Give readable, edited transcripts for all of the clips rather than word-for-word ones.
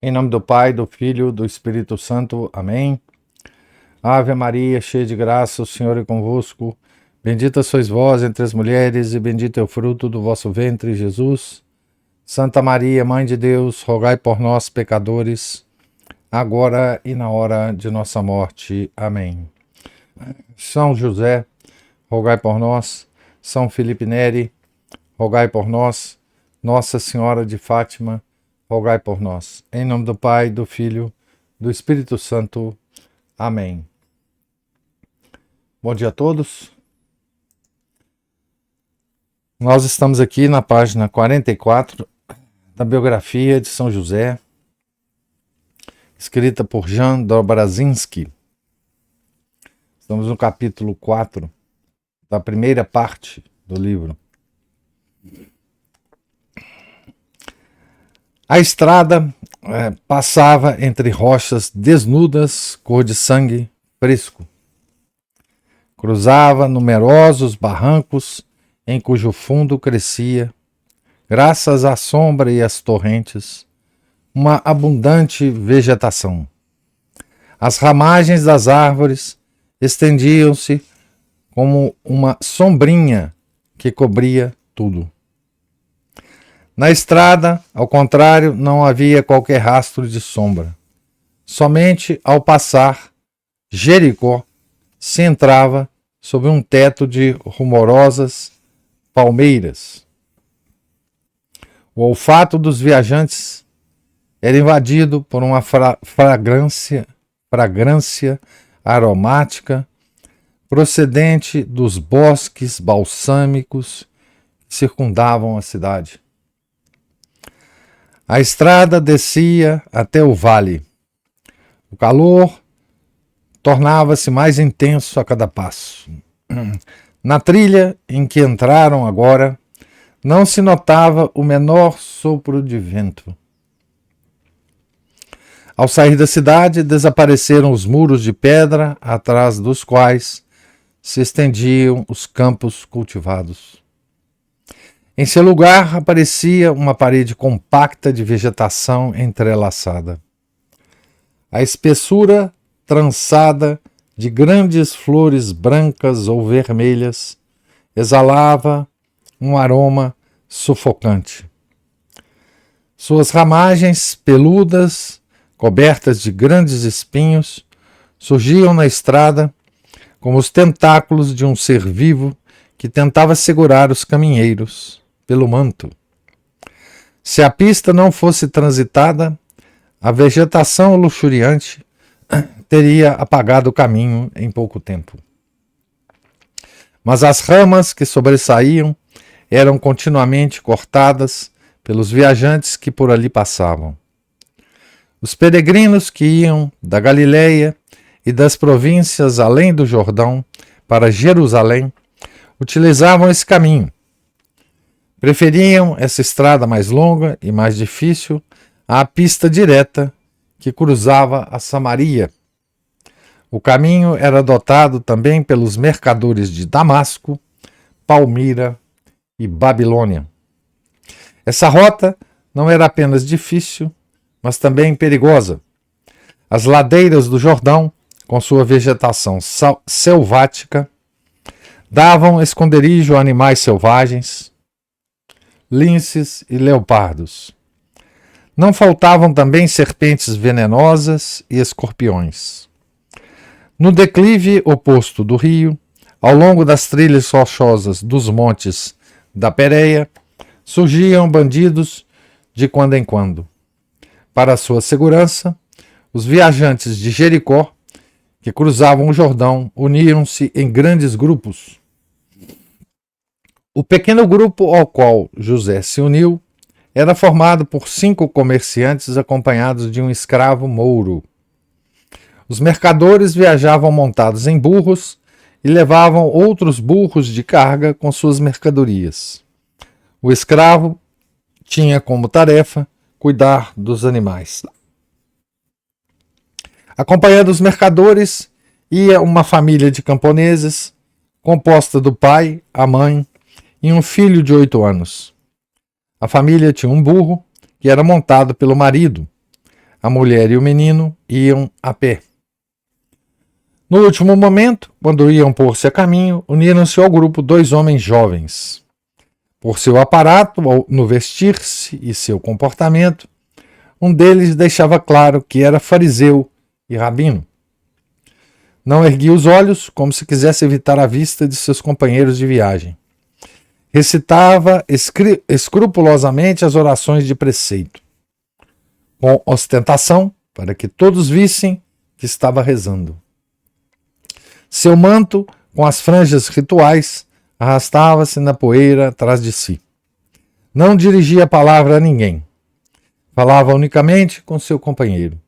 Em nome do Pai, do Filho, do Espírito Santo. Amém. Ave Maria, cheia de graça, o Senhor é convosco. Bendita sois vós entre as mulheres, e bendito é o fruto do vosso ventre, Jesus. Santa Maria, Mãe de Deus, rogai por nós, pecadores, agora e na hora de nossa morte. Amém. São José, rogai por nós. São Felipe Neri, rogai por nós. Nossa Senhora de Fátima, rogai por nós. Em nome do Pai, do Filho, do Espírito Santo. Amém. Bom dia a todos. Nós estamos aqui na página 44 da biografia de São José, escrita por Jan Dobrazinski. Estamos no capítulo 4 da primeira parte do livro. A estrada passava entre rochas desnudas, cor de sangue fresco. Cruzava numerosos barrancos em cujo fundo crescia, graças à sombra e às torrentes, uma abundante vegetação. As ramagens das árvores estendiam-se como uma sombrinha que cobria tudo. Na estrada, ao contrário, não havia qualquer rastro de sombra. Somente ao passar, Jericó se entrava sob um teto de rumorosas palmeiras. O olfato dos viajantes era invadido por uma fragrância aromática procedente dos bosques balsâmicos que circundavam a cidade. A estrada descia até o vale. O calor tornava-se mais intenso a cada passo. Na trilha em que entraram agora, não se notava o menor sopro de vento. Ao sair da cidade, desapareceram os muros de pedra, atrás dos quais se estendiam os campos cultivados. Em seu lugar aparecia uma parede compacta de vegetação entrelaçada. A espessura trançada de grandes flores brancas ou vermelhas exalava um aroma sufocante. Suas ramagens peludas, cobertas de grandes espinhos, surgiam na estrada como os tentáculos de um ser vivo que tentava segurar os caminheiros pelo manto. Se a pista não fosse transitada, a vegetação luxuriante teria apagado o caminho em pouco tempo. Mas as ramas que sobressaíam eram continuamente cortadas pelos viajantes que por ali passavam. Os peregrinos que iam da Galileia e das províncias além do Jordão para Jerusalém utilizavam esse caminho. Preferiam essa estrada mais longa e mais difícil à pista direta que cruzava a Samaria. O caminho era adotado também pelos mercadores de Damasco, Palmira e Babilônia. Essa rota não era apenas difícil, mas também perigosa. As ladeiras do Jordão, com sua vegetação selvática, davam esconderijo a animais selvagens, linces e leopardos. Não faltavam também serpentes venenosas e escorpiões. No declive oposto do rio, ao longo das trilhas rochosas dos montes da Pérea, surgiam bandidos de quando em quando. Para sua segurança, os viajantes de Jericó, que cruzavam o Jordão, uniram-se em grandes grupos. O pequeno grupo ao qual José se uniu era formado por 5 comerciantes acompanhados de um escravo mouro. Os mercadores viajavam montados em burros e levavam outros burros de carga com suas mercadorias. O escravo tinha como tarefa cuidar dos animais. Acompanhando os mercadores ia uma família de camponeses, composta do pai, a mãe e um filho de 8 anos. A família tinha um burro que era montado pelo marido. A mulher e o menino iam a pé. No último momento, quando iam pôr-se a caminho, uniram-se ao grupo 2 homens jovens. Por seu aparato, no vestir-se e seu comportamento, um deles deixava claro que era fariseu e rabino. Não erguia os olhos, como se quisesse evitar a vista de seus companheiros de viagem. Recitava escrupulosamente as orações de preceito, com ostentação, para que todos vissem que estava rezando. Seu manto, com as franjas rituais, arrastava-se na poeira atrás de si. Não dirigia a palavra a ninguém. Falava unicamente com seu companheiro.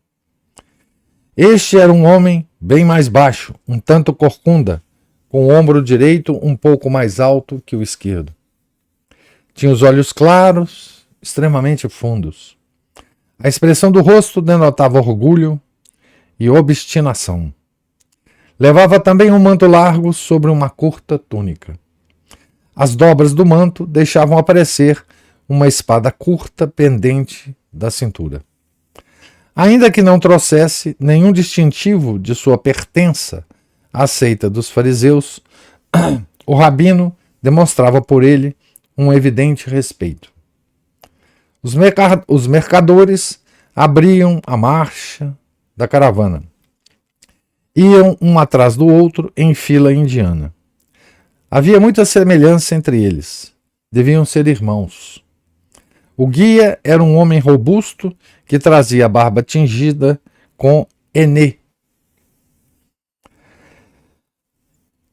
Este era um homem bem mais baixo, um tanto corcunda, com o ombro direito um pouco mais alto que o esquerdo. Tinha os olhos claros, extremamente fundos. A expressão do rosto denotava orgulho e obstinação. Levava também um manto largo sobre uma curta túnica. As dobras do manto deixavam aparecer uma espada curta pendente da cintura. Ainda que não trouxesse nenhum distintivo de sua pertença à seita dos fariseus, o rabino demonstrava por ele um evidente respeito. Os mercadores abriam a marcha da caravana. Iam um atrás do outro em fila indiana. Havia muita semelhança entre eles. Deviam ser irmãos. O guia era um homem robusto que trazia a barba tingida com henê.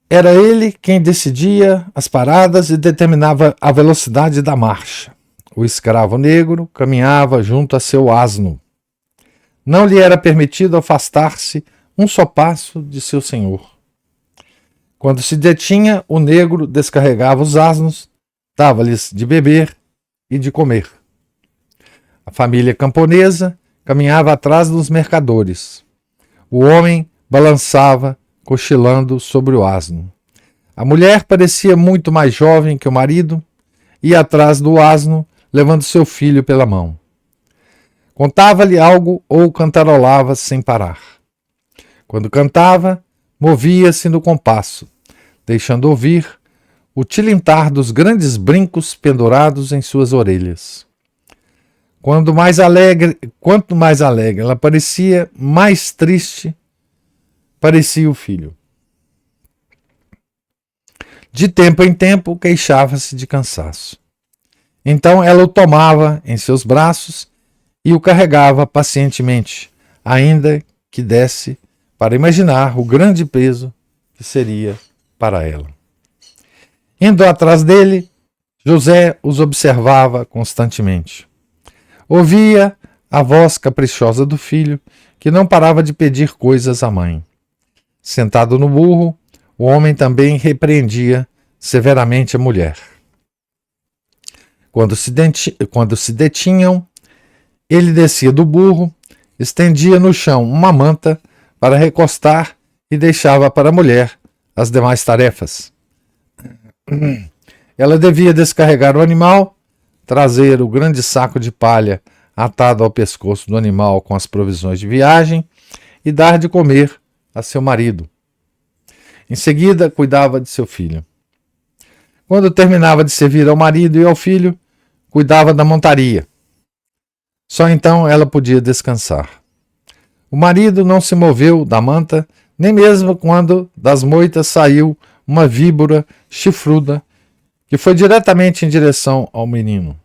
Era ele quem decidia as paradas e determinava a velocidade da marcha. O escravo negro caminhava junto a seu asno. Não lhe era permitido afastar-se um só passo de seu senhor. Quando se detinha, o negro descarregava os asnos, dava-lhes de beber e de comer. A família camponesa caminhava atrás dos mercadores. O homem balançava, cochilando sobre o asno. A mulher parecia muito mais jovem que o marido, ia atrás do asno, levando seu filho pela mão. Contava-lhe algo ou cantarolava sem parar. Quando cantava, movia-se no compasso, deixando ouvir o tilintar dos grandes brincos pendurados em suas orelhas. Quanto mais alegre ela parecia, mais triste parecia o filho. De tempo em tempo, queixava-se de cansaço. Então ela o tomava em seus braços e o carregava pacientemente, ainda que desse para imaginar o grande peso que seria para ela. Indo atrás dele, José os observava constantemente. Ouvia a voz caprichosa do filho, que não parava de pedir coisas à mãe. Sentado no burro, o homem também repreendia severamente a mulher. Quando se detinham, ele descia do burro, estendia no chão uma manta para recostar e deixava para a mulher as demais tarefas. Ela devia descarregar o animal, trazer o grande saco de palha atado ao pescoço do animal com as provisões de viagem e dar de comer a seu marido. Em seguida, cuidava de seu filho. Quando terminava de servir ao marido e ao filho, cuidava da montaria. Só então ela podia descansar. O marido não se moveu da manta, nem mesmo quando das moitas saiu uma víbora chifruda que foi diretamente em direção ao menino.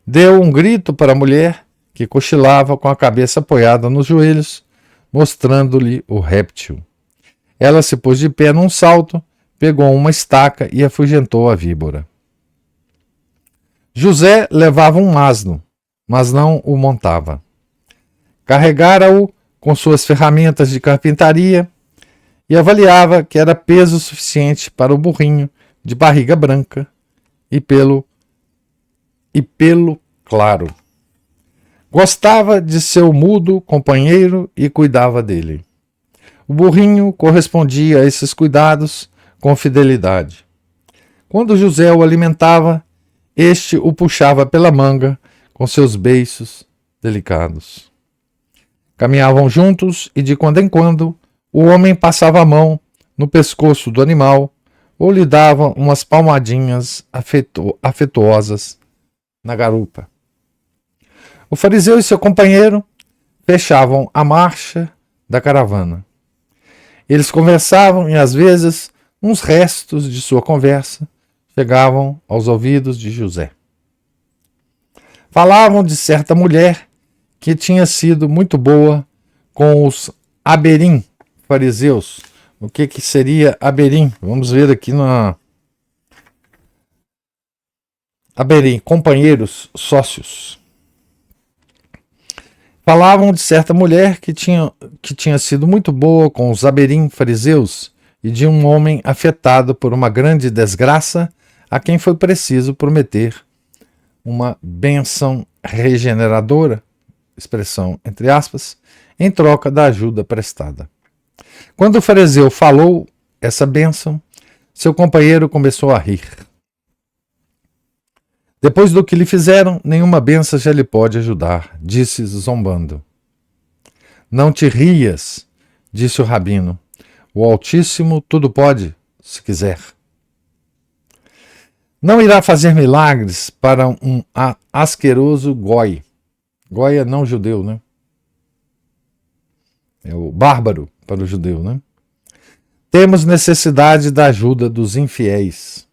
Deu um grito para a mulher, que cochilava com a cabeça apoiada nos joelhos, mostrando-lhe o réptil. Ela se pôs de pé num salto, pegou uma estaca e afugentou a víbora. José levava um asno, mas não o montava. Carregara-o com suas ferramentas de carpintaria e avaliava que era peso suficiente para o burrinho de barriga branca e pelo claro. Gostava de seu mudo companheiro e cuidava dele. O burrinho correspondia a esses cuidados com fidelidade. Quando José o alimentava, este o puxava pela manga com seus beiços delicados. Caminhavam juntos e, de quando em quando, o homem passava a mão no pescoço do animal ou lhe dava umas palmadinhas afetuosas na garupa. O fariseu e seu companheiro fechavam a marcha da caravana. Eles conversavam e, às vezes, uns restos de sua conversa chegavam aos ouvidos de José. Falavam de certa mulher que tinha sido muito boa com os Aberim, fariseus. O que seria Aberim? Vamos ver aqui na Aberim, companheiros, sócios. Falavam de certa mulher que tinha sido muito boa com os Aberim, fariseus, e de um homem afetado por uma grande desgraça a quem foi preciso prometer uma bênção regeneradora, expressão entre aspas, em troca da ajuda prestada. Quando o fariseu falou essa bênção, seu companheiro começou a rir. Depois do que lhe fizeram, nenhuma bênção já lhe pode ajudar, disse zombando. Não te rias, disse o rabino. O Altíssimo tudo pode, se quiser. Não irá fazer milagres para um asqueroso goi. Goi é não judeu, né? É o bárbaro para o judeu, né? Temos necessidade da ajuda dos infiéis.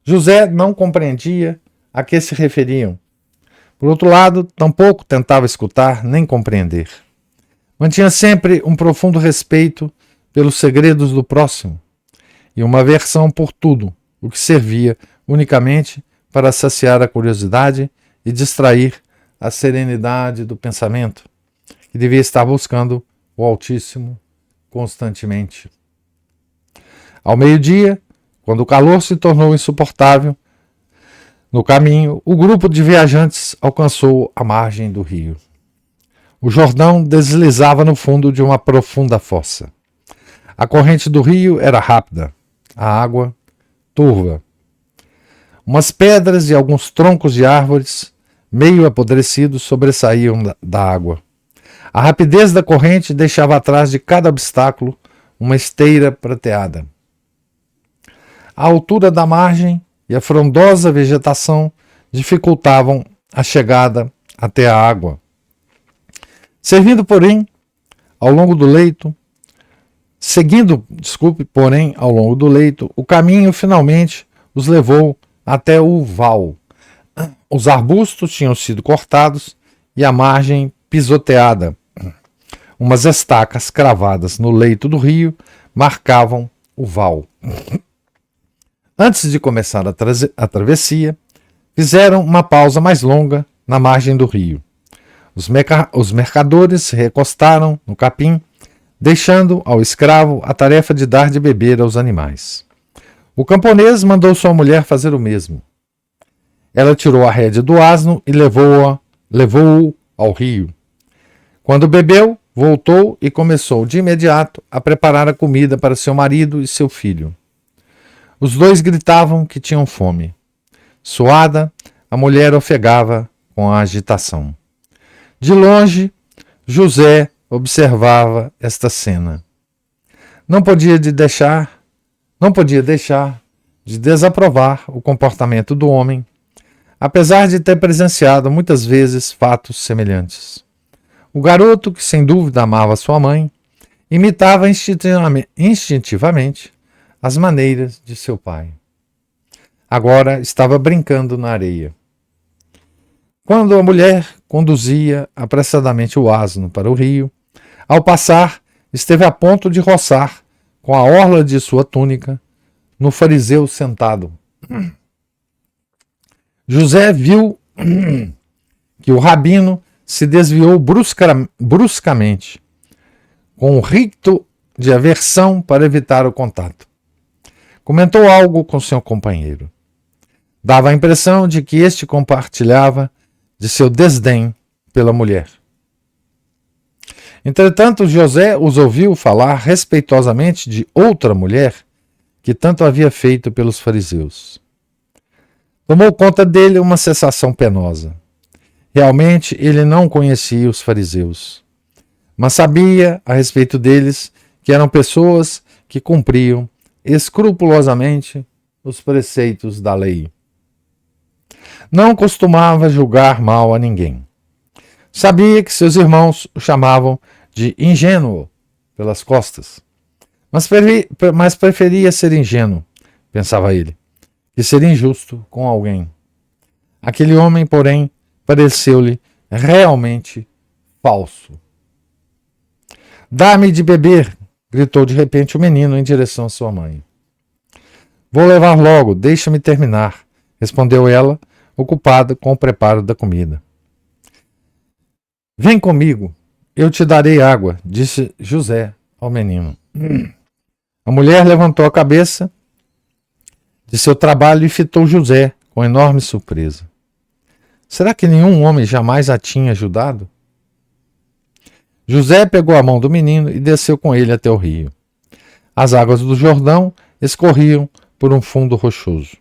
José não compreendia a que se referiam. Por outro lado, tampouco tentava escutar nem compreender. Mantinha sempre um profundo respeito pelos segredos do próximo e uma aversão por tudo o que servia unicamente para saciar a curiosidade e distrair a serenidade do pensamento, que devia estar buscando o Altíssimo constantemente. Ao meio-dia, quando o calor se tornou insuportável, no caminho, o grupo de viajantes alcançou a margem do rio. O Jordão deslizava no fundo de uma profunda fossa. A corrente do rio era rápida, a água turva. Umas pedras e alguns troncos de árvores, meio apodrecidos, sobressaíam da água. A rapidez da corrente deixava atrás de cada obstáculo uma esteira prateada. A altura da margem e a frondosa vegetação dificultavam a chegada até a água. Seguindo, porém, ao longo do leito, o caminho finalmente os levou até o val. Os arbustos tinham sido cortados e a margem pisoteada. Umas estacas cravadas no leito do rio marcavam o val. Antes de começar a travessia, fizeram uma pausa mais longa na margem do rio. Os mercadores se recostaram no capim, deixando ao escravo a tarefa de dar de beber aos animais. O camponês mandou sua mulher fazer o mesmo. Ela tirou a rédea do asno e levou-o ao rio. Quando bebeu, voltou e começou de imediato a preparar a comida para seu marido e seu filho. Os dois gritavam que tinham fome. Suada, a mulher ofegava com a agitação. De longe, José observava esta cena. Não podia deixar de desaprovar o comportamento do homem, apesar de ter presenciado muitas vezes fatos semelhantes. O garoto, que sem dúvida amava sua mãe, imitava instintivamente as maneiras de seu pai. Agora estava brincando na areia. Quando a mulher conduzia apressadamente o asno para o rio, ao passar, esteve a ponto de roçar com a orla de sua túnica no fariseu sentado. José viu que o rabino se desviou bruscamente, com um rito de aversão para evitar o contato. Comentou algo com seu companheiro. Dava a impressão de que este compartilhava de seu desdém pela mulher. Entretanto, José os ouviu falar respeitosamente de outra mulher que tanto havia feito pelos fariseus. Tomou conta dele uma sensação penosa. Realmente ele não conhecia os fariseus, mas sabia a respeito deles que eram pessoas que cumpriam escrupulosamente os preceitos da lei. Não costumava julgar mal a ninguém. Sabia que seus irmãos o chamavam de ingênuo pelas costas, mas preferia ser ingênuo, pensava ele, que ser injusto com alguém. Aquele homem, porém, pareceu-lhe realmente falso. Dá-me de beber, gritou de repente o menino em direção à sua mãe. Vou levar logo, deixa-me terminar, respondeu ela, ocupada com o preparo da comida. Vem comigo, eu te darei água, disse José ao menino. A mulher levantou a cabeça de seu trabalho e fitou José com enorme surpresa. Será que nenhum homem jamais a tinha ajudado? José pegou a mão do menino e desceu com ele até o rio. As águas do Jordão escorriam por um fundo rochoso.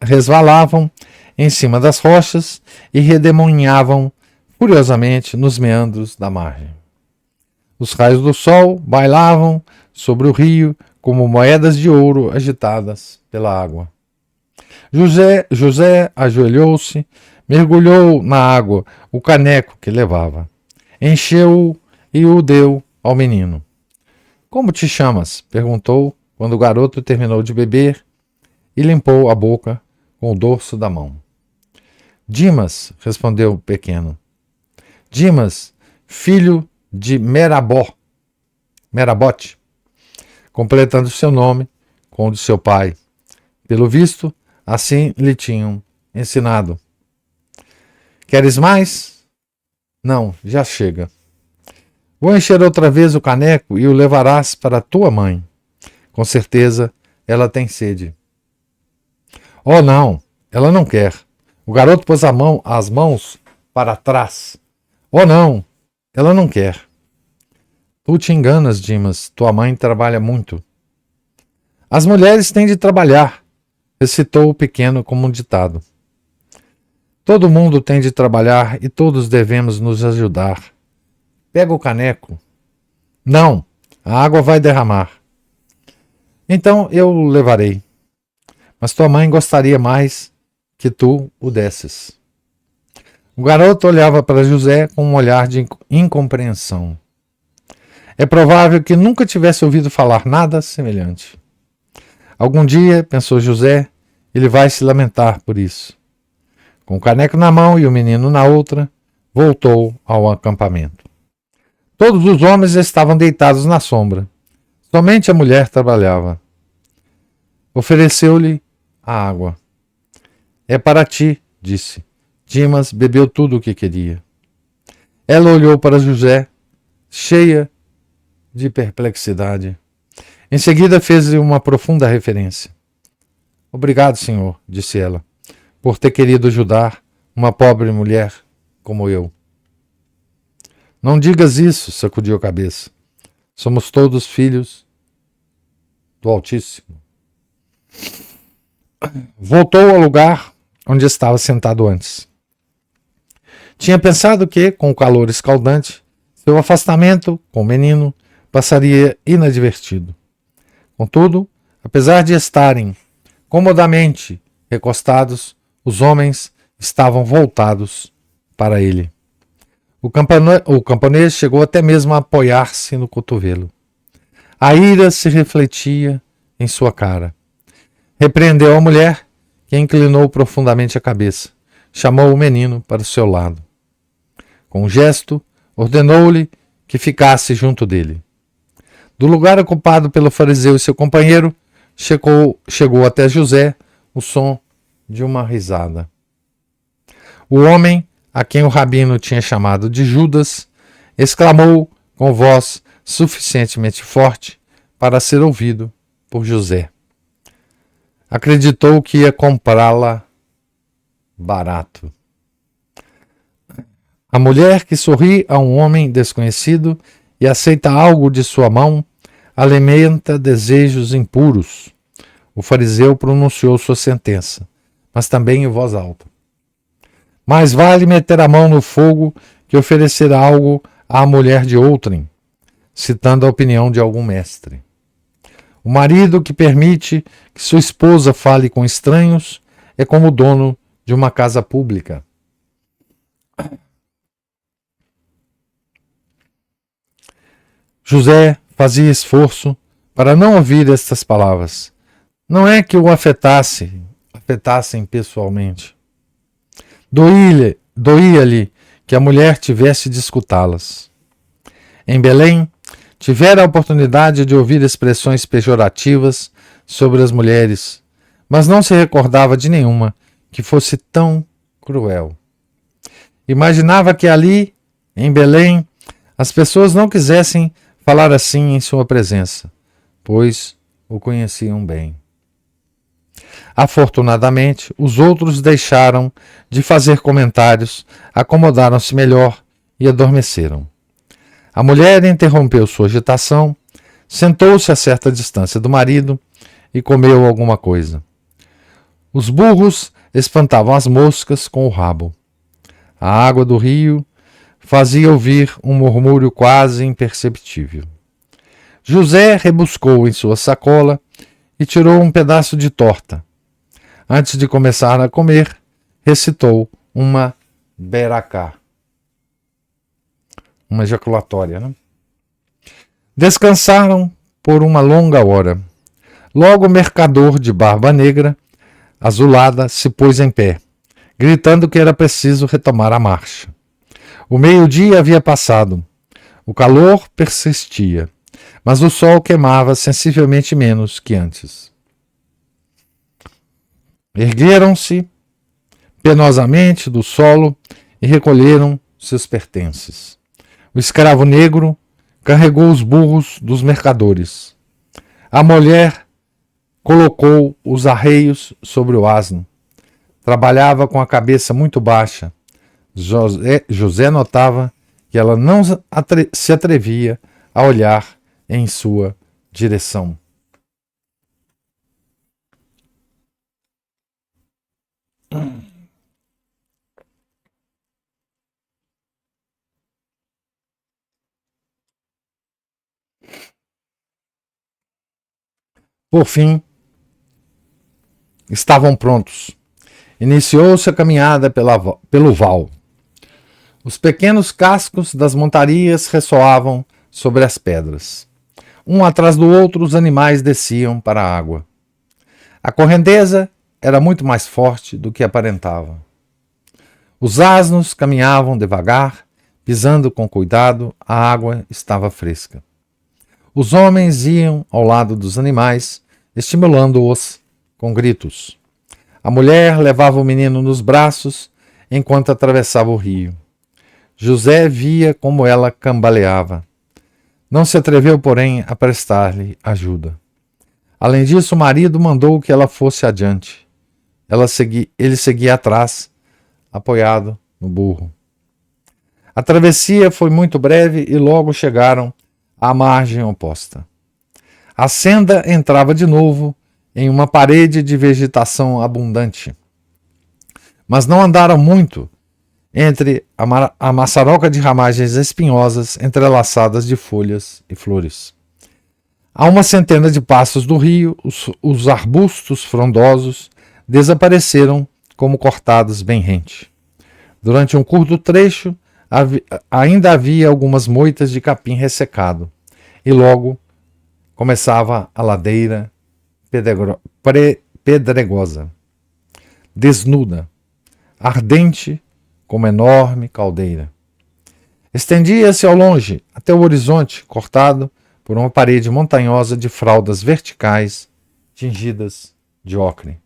Resvalavam em cima das rochas e redemoinhavam furiosamente nos meandros da margem. Os raios do sol bailavam sobre o rio como moedas de ouro agitadas pela água. José ajoelhou-se, mergulhou na água o caneco que levava, encheu-o e o deu ao menino. Como te chamas? Perguntou quando o garoto terminou de beber e limpou a boca com o dorso da mão. Dimas, respondeu o pequeno. Dimas, filho de Merabote, completando seu nome com o de seu pai. Pelo visto, assim lhe tinham ensinado. Queres mais? Não, já chega. Vou encher outra vez o caneco e o levarás para tua mãe. Com certeza ela tem sede. Oh, não, ela não quer. O garoto pôs as mãos para trás. Oh, não, ela não quer. Tu te enganas, Dimas. Tua mãe trabalha muito. As mulheres têm de trabalhar, recitou o pequeno como um ditado. Todo mundo tem de trabalhar e todos devemos nos ajudar. Pega o caneco. Não, a água vai derramar. Então eu o levarei. Mas tua mãe gostaria mais que tu o desses. O garoto olhava para José com um olhar de incompreensão. É provável que nunca tivesse ouvido falar nada semelhante. Algum dia, pensou José, ele vai se lamentar por isso. Com o caneco na mão e o menino na outra, voltou ao acampamento. Todos os homens estavam deitados na sombra. Somente a mulher trabalhava. Ofereceu-lhe a água. É para ti, disse. Dimas bebeu tudo o que queria. Ela olhou para José, cheia de perplexidade. Em seguida fez-lhe uma profunda referência. Obrigado, senhor, disse ela, por ter querido ajudar uma pobre mulher como eu. Não digas isso, sacudiu a cabeça. Somos todos filhos do Altíssimo. Voltou ao lugar onde estava sentado antes. Tinha pensado que, com o calor escaldante, seu afastamento com o menino passaria inadvertido. Contudo, apesar de estarem comodamente recostados, os homens estavam voltados para ele. O camponês chegou até mesmo a apoiar-se no cotovelo. A ira se refletia em sua cara. Repreendeu a mulher, que inclinou profundamente a cabeça. Chamou o menino para o seu lado. Com um gesto, ordenou-lhe que ficasse junto dele. Do lugar ocupado pelo fariseu e seu companheiro, chegou até José o som de uma risada. O homem, a quem o rabino tinha chamado de Judas, exclamou com voz suficientemente forte para ser ouvido por José. Acreditou que ia comprá-la barato. A mulher que sorri a um homem desconhecido e aceita algo de sua mão alimenta desejos impuros. O fariseu pronunciou sua sentença, mas também em voz alta. Mais vale meter a mão no fogo que oferecer algo à mulher de outrem, citando a opinião de algum mestre. O marido que permite que sua esposa fale com estranhos é como o dono de uma casa pública. José fazia esforço para não ouvir estas palavras. Não é que o afetassem pessoalmente. Doía-lhe que a mulher tivesse de escutá-las. Em Belém, tivera a oportunidade de ouvir expressões pejorativas sobre as mulheres, mas não se recordava de nenhuma que fosse tão cruel. Imaginava que ali, em Belém, as pessoas não quisessem falar assim em sua presença, pois o conheciam bem. Afortunadamente, os outros deixaram de fazer comentários, acomodaram-se melhor e adormeceram. A mulher interrompeu sua agitação, sentou-se a certa distância do marido e comeu alguma coisa. Os burros espantavam as moscas com o rabo. A água do rio fazia ouvir um murmúrio quase imperceptível. José rebuscou em sua sacola e tirou um pedaço de torta. Antes de começar a comer, recitou uma beracá. Uma ejaculatória, né? Descansaram por uma longa hora. Logo o mercador de barba negra, azulada, se pôs em pé, gritando que era preciso retomar a marcha. O meio-dia havia passado. O calor persistia, mas o sol queimava sensivelmente menos que antes. Ergueram-se penosamente do solo e recolheram seus pertences. O escravo negro carregou os burros dos mercadores. A mulher colocou os arreios sobre o asno. Trabalhava com a cabeça muito baixa. José notava que ela não se atrevia a olhar em sua direção. Por fim, estavam prontos. Iniciou-se a caminhada pelo val. Os pequenos cascos das montarias ressoavam sobre as pedras. Um atrás do outro, os animais desciam para a água. A correnteza era muito mais forte do que aparentava. Os asnos caminhavam devagar, pisando com cuidado, a água estava fresca. Os homens iam ao lado dos animais, estimulando-os com gritos. A mulher levava o menino nos braços enquanto atravessava o rio. José via como ela cambaleava. Não se atreveu, porém, a prestar-lhe ajuda. Além disso, o marido mandou que ela fosse adiante. Ele seguia atrás, apoiado no burro. A travessia foi muito breve e logo chegaram à margem oposta. A senda entrava de novo em uma parede de vegetação abundante. Mas não andaram muito entre a maçaroca de ramagens espinhosas entrelaçadas de folhas e flores. A uma centena de passos do rio, os arbustos frondosos desapareceram como cortados bem rente. Durante um curto trecho, ainda havia algumas moitas de capim ressecado, e logo começava a ladeira pedregosa, desnuda, ardente como enorme caldeira. Estendia-se ao longe, até o horizonte, cortado por uma parede montanhosa de fraldas verticais tingidas de ocre.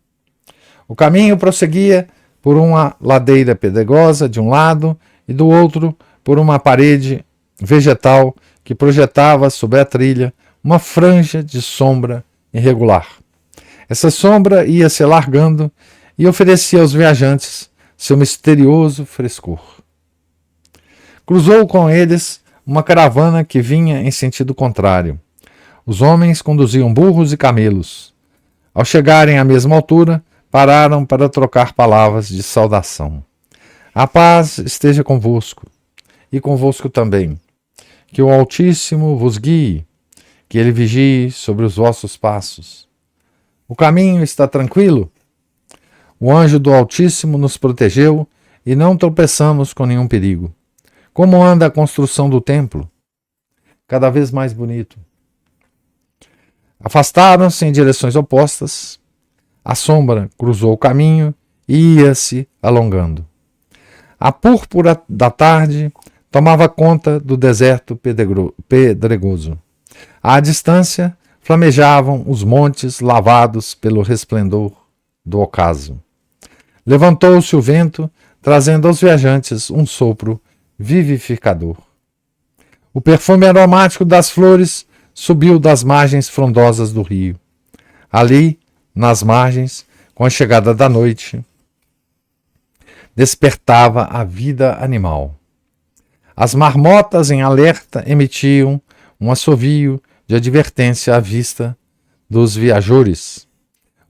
O caminho prosseguia por uma ladeira pedregosa de um lado e do outro por uma parede vegetal que projetava sobre a trilha uma franja de sombra irregular. Essa sombra ia se alargando e oferecia aos viajantes seu misterioso frescor. Cruzou com eles uma caravana que vinha em sentido contrário. Os homens conduziam burros e camelos. Ao chegarem à mesma altura, pararam para trocar palavras de saudação. A paz esteja convosco, e convosco também. Que o Altíssimo vos guie, que ele vigie sobre os vossos passos. O caminho está tranquilo? O anjo do Altíssimo nos protegeu e não tropeçamos com nenhum perigo. Como anda a construção do templo? Cada vez mais bonito. Afastaram-se em direções opostas. A sombra cruzou o caminho e ia-se alongando. A púrpura da tarde tomava conta do deserto pedregoso. À distância, flamejavam os montes lavados pelo resplendor do ocaso. Levantou-se o vento, trazendo aos viajantes um sopro vivificador. O perfume aromático das flores subiu das margens frondosas do rio. Ali, nas margens, com a chegada da noite, despertava a vida animal. As marmotas em alerta emitiam um assovio de advertência à vista dos viajores.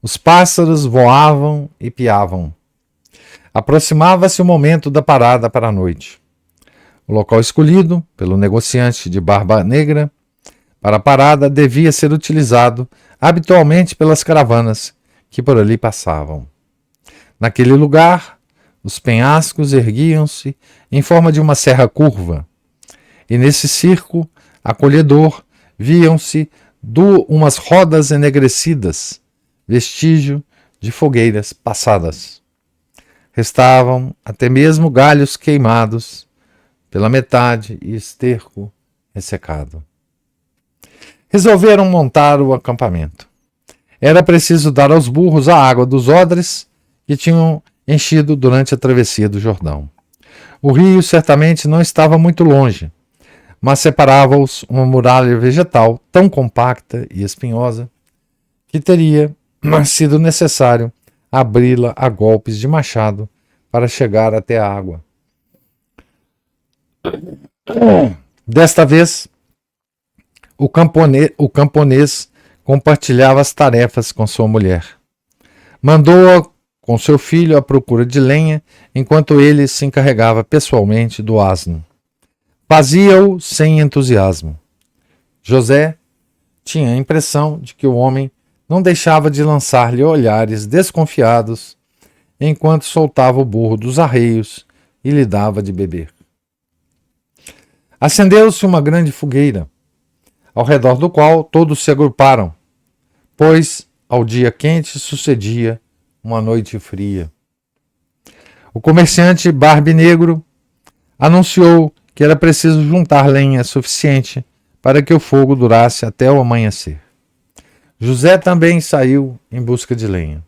Os pássaros voavam e piavam. Aproximava-se o momento da parada para a noite. O local escolhido pelo negociante de barba negra para a parada devia ser utilizado habitualmente pelas caravanas que por ali passavam. Naquele lugar, os penhascos erguiam-se em forma de uma serra curva, e nesse circo acolhedor viam-se umas rodas enegrecidas, vestígio de fogueiras passadas. Restavam até mesmo galhos queimados pela metade e esterco ressecado. Resolveram montar o acampamento. Era preciso dar aos burros a água dos odres que tinham enchido durante a travessia do Jordão. O rio certamente não estava muito longe, mas separava-os uma muralha vegetal tão compacta e espinhosa que teria sido necessário abri-la a golpes de machado para chegar até a água. Desta vez, o camponês compartilhava as tarefas com sua mulher. Mandou-a com seu filho à procura de lenha, enquanto ele se encarregava pessoalmente do asno. Fazia-o sem entusiasmo. José tinha a impressão de que o homem não deixava de lançar-lhe olhares desconfiados enquanto soltava o burro dos arreios e lhe dava de beber. Acendeu-se uma grande fogueira, ao redor do qual todos se agruparam, pois ao dia quente sucedia uma noite fria. O comerciante Barbinegro anunciou que era preciso juntar lenha suficiente para que o fogo durasse até o amanhecer. José também saiu em busca de lenha.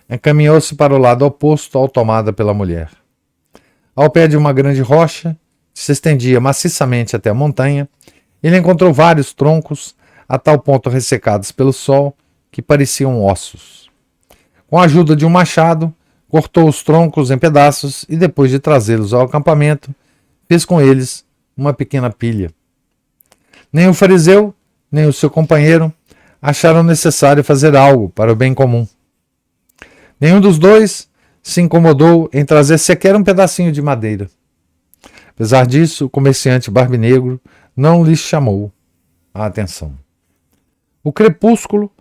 Encaminhou-se para o lado oposto ao tomado pela mulher. Ao pé de uma grande rocha, que se estendia maciçamente até a montanha, ele encontrou vários troncos, a tal ponto ressecados pelo sol que pareciam ossos. Com a ajuda de um machado, cortou os troncos em pedaços e, depois de trazê-los ao acampamento, fez com eles uma pequena pilha. Nem o fariseu, nem o seu companheiro acharam necessário fazer algo para o bem comum. Nenhum dos dois se incomodou em trazer sequer um pedacinho de madeira. Apesar disso, o comerciante Barbinegro não lhes chamou a atenção. O crepúsculo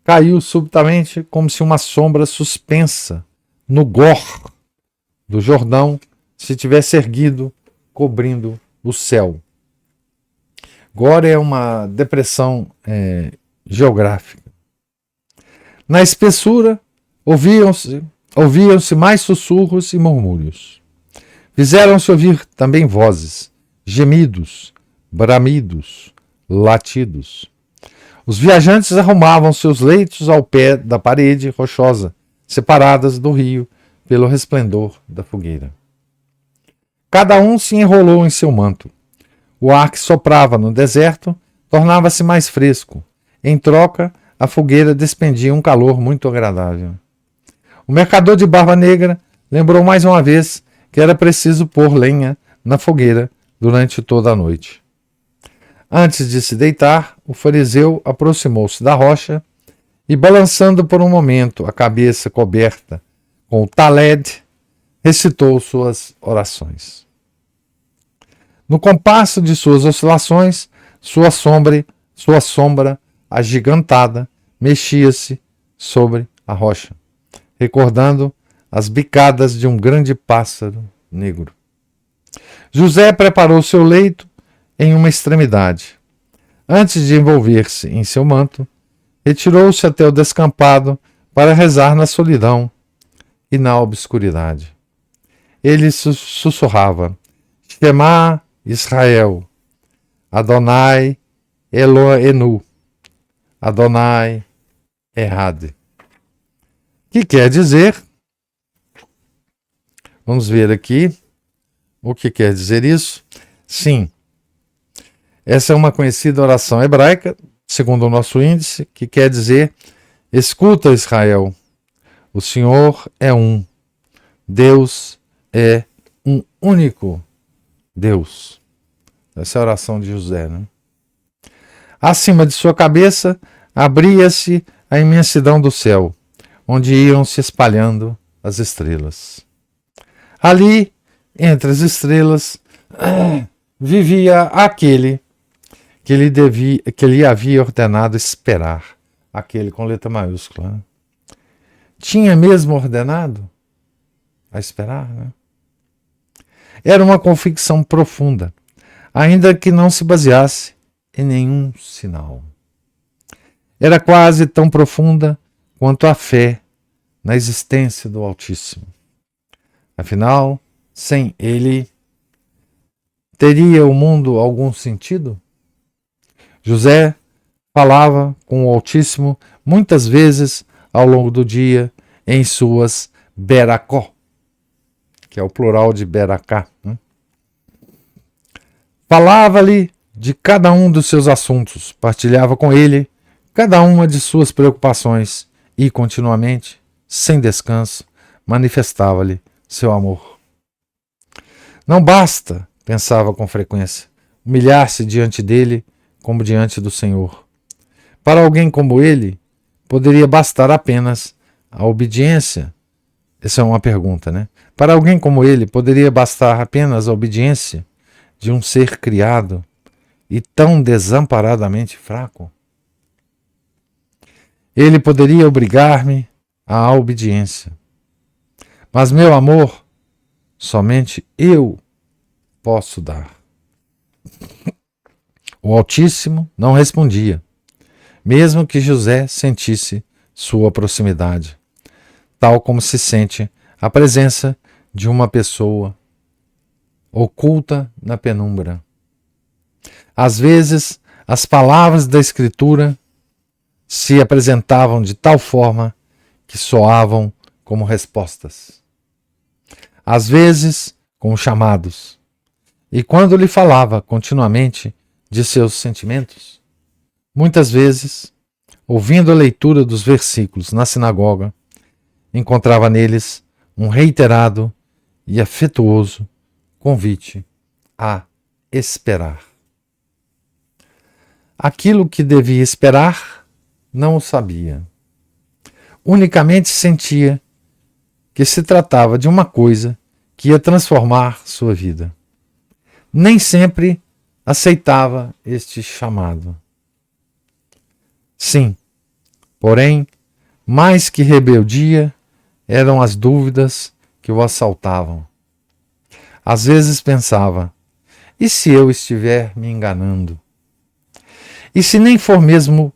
caiu subitamente como se uma sombra suspensa no gor do Jordão se tivesse erguido, cobrindo o céu. Gor é uma depressão geográfica. Na espessura, ouviam-se mais sussurros e murmúrios. Fizeram-se ouvir também vozes, gemidos, bramidos, latidos. Os viajantes arrumavam seus leitos ao pé da parede rochosa, separadas do rio pelo resplendor da fogueira. Cada um se enrolou em seu manto. O ar que soprava no deserto tornava-se mais fresco. Em troca, a fogueira despendia um calor muito agradável. O mercador de barba negra lembrou mais uma vez que era preciso pôr lenha na fogueira durante toda a noite. Antes de se deitar, o fariseu aproximou-se da rocha e, balançando por um momento a cabeça coberta com o taled, recitou suas orações. No compasso de suas oscilações, sua sombra agigantada mexia-se sobre a rocha, recordando as bicadas de um grande pássaro negro. José preparou seu leito em uma extremidade. Antes de envolver-se em seu manto, retirou-se até o descampado para rezar na solidão e na obscuridade. Ele sussurrava: Shema Israel, Adonai Eloenu, Adonai Errad. Que quer dizer, vamos ver aqui o que quer dizer isso. Sim, essa é uma conhecida oração hebraica, segundo o nosso índice, que quer dizer: escuta, Israel, o Senhor é um, Deus é um único Deus. Essa é a oração de José, né? Acima de sua cabeça abria-se a imensidão do céu, onde iam se espalhando as estrelas. Ali, entre as estrelas, vivia aquele que lhe havia ordenado esperar. Aquele com letra maiúscula. Né? Tinha mesmo ordenado a esperar, né? Era uma convicção profunda, ainda que não se baseasse em nenhum sinal. Era quase tão profunda quanto a fé na existência do Altíssimo. Afinal, sem ele, teria o mundo algum sentido? José falava com o Altíssimo muitas vezes ao longo do dia em suas beracó, que é o plural de beracá. Né? Falava-lhe de cada um dos seus assuntos, partilhava com ele cada uma de suas preocupações e, continuamente, sem descanso, manifestava-lhe seu amor. Não basta, pensava com frequência, humilhar-se diante dele como diante do Senhor. Para alguém como ele, poderia bastar apenas a obediência. Essa é uma pergunta, né? Para alguém como ele, poderia bastar apenas a obediência de um ser criado e tão desamparadamente fraco? Ele poderia obrigar-me à obediência. Mas meu amor, somente eu posso dar. O Altíssimo não respondia, mesmo que José sentisse sua proximidade, tal como se sente a presença de uma pessoa oculta na penumbra. Às vezes, as palavras da Escritura se apresentavam de tal forma que soavam como respostas. Às vezes, como chamados. E quando lhe falava continuamente de seus sentimentos, muitas vezes, ouvindo a leitura dos versículos na sinagoga, encontrava neles um reiterado e afetuoso convite a esperar. Aquilo que devia esperar, não o sabia. Unicamente sentia que se tratava de uma coisa que ia transformar sua vida. Nem sempre aceitava este chamado. Sim, porém, mais que rebeldia, eram as dúvidas que o assaltavam. Às vezes pensava: e se eu estiver me enganando? E se nem for mesmo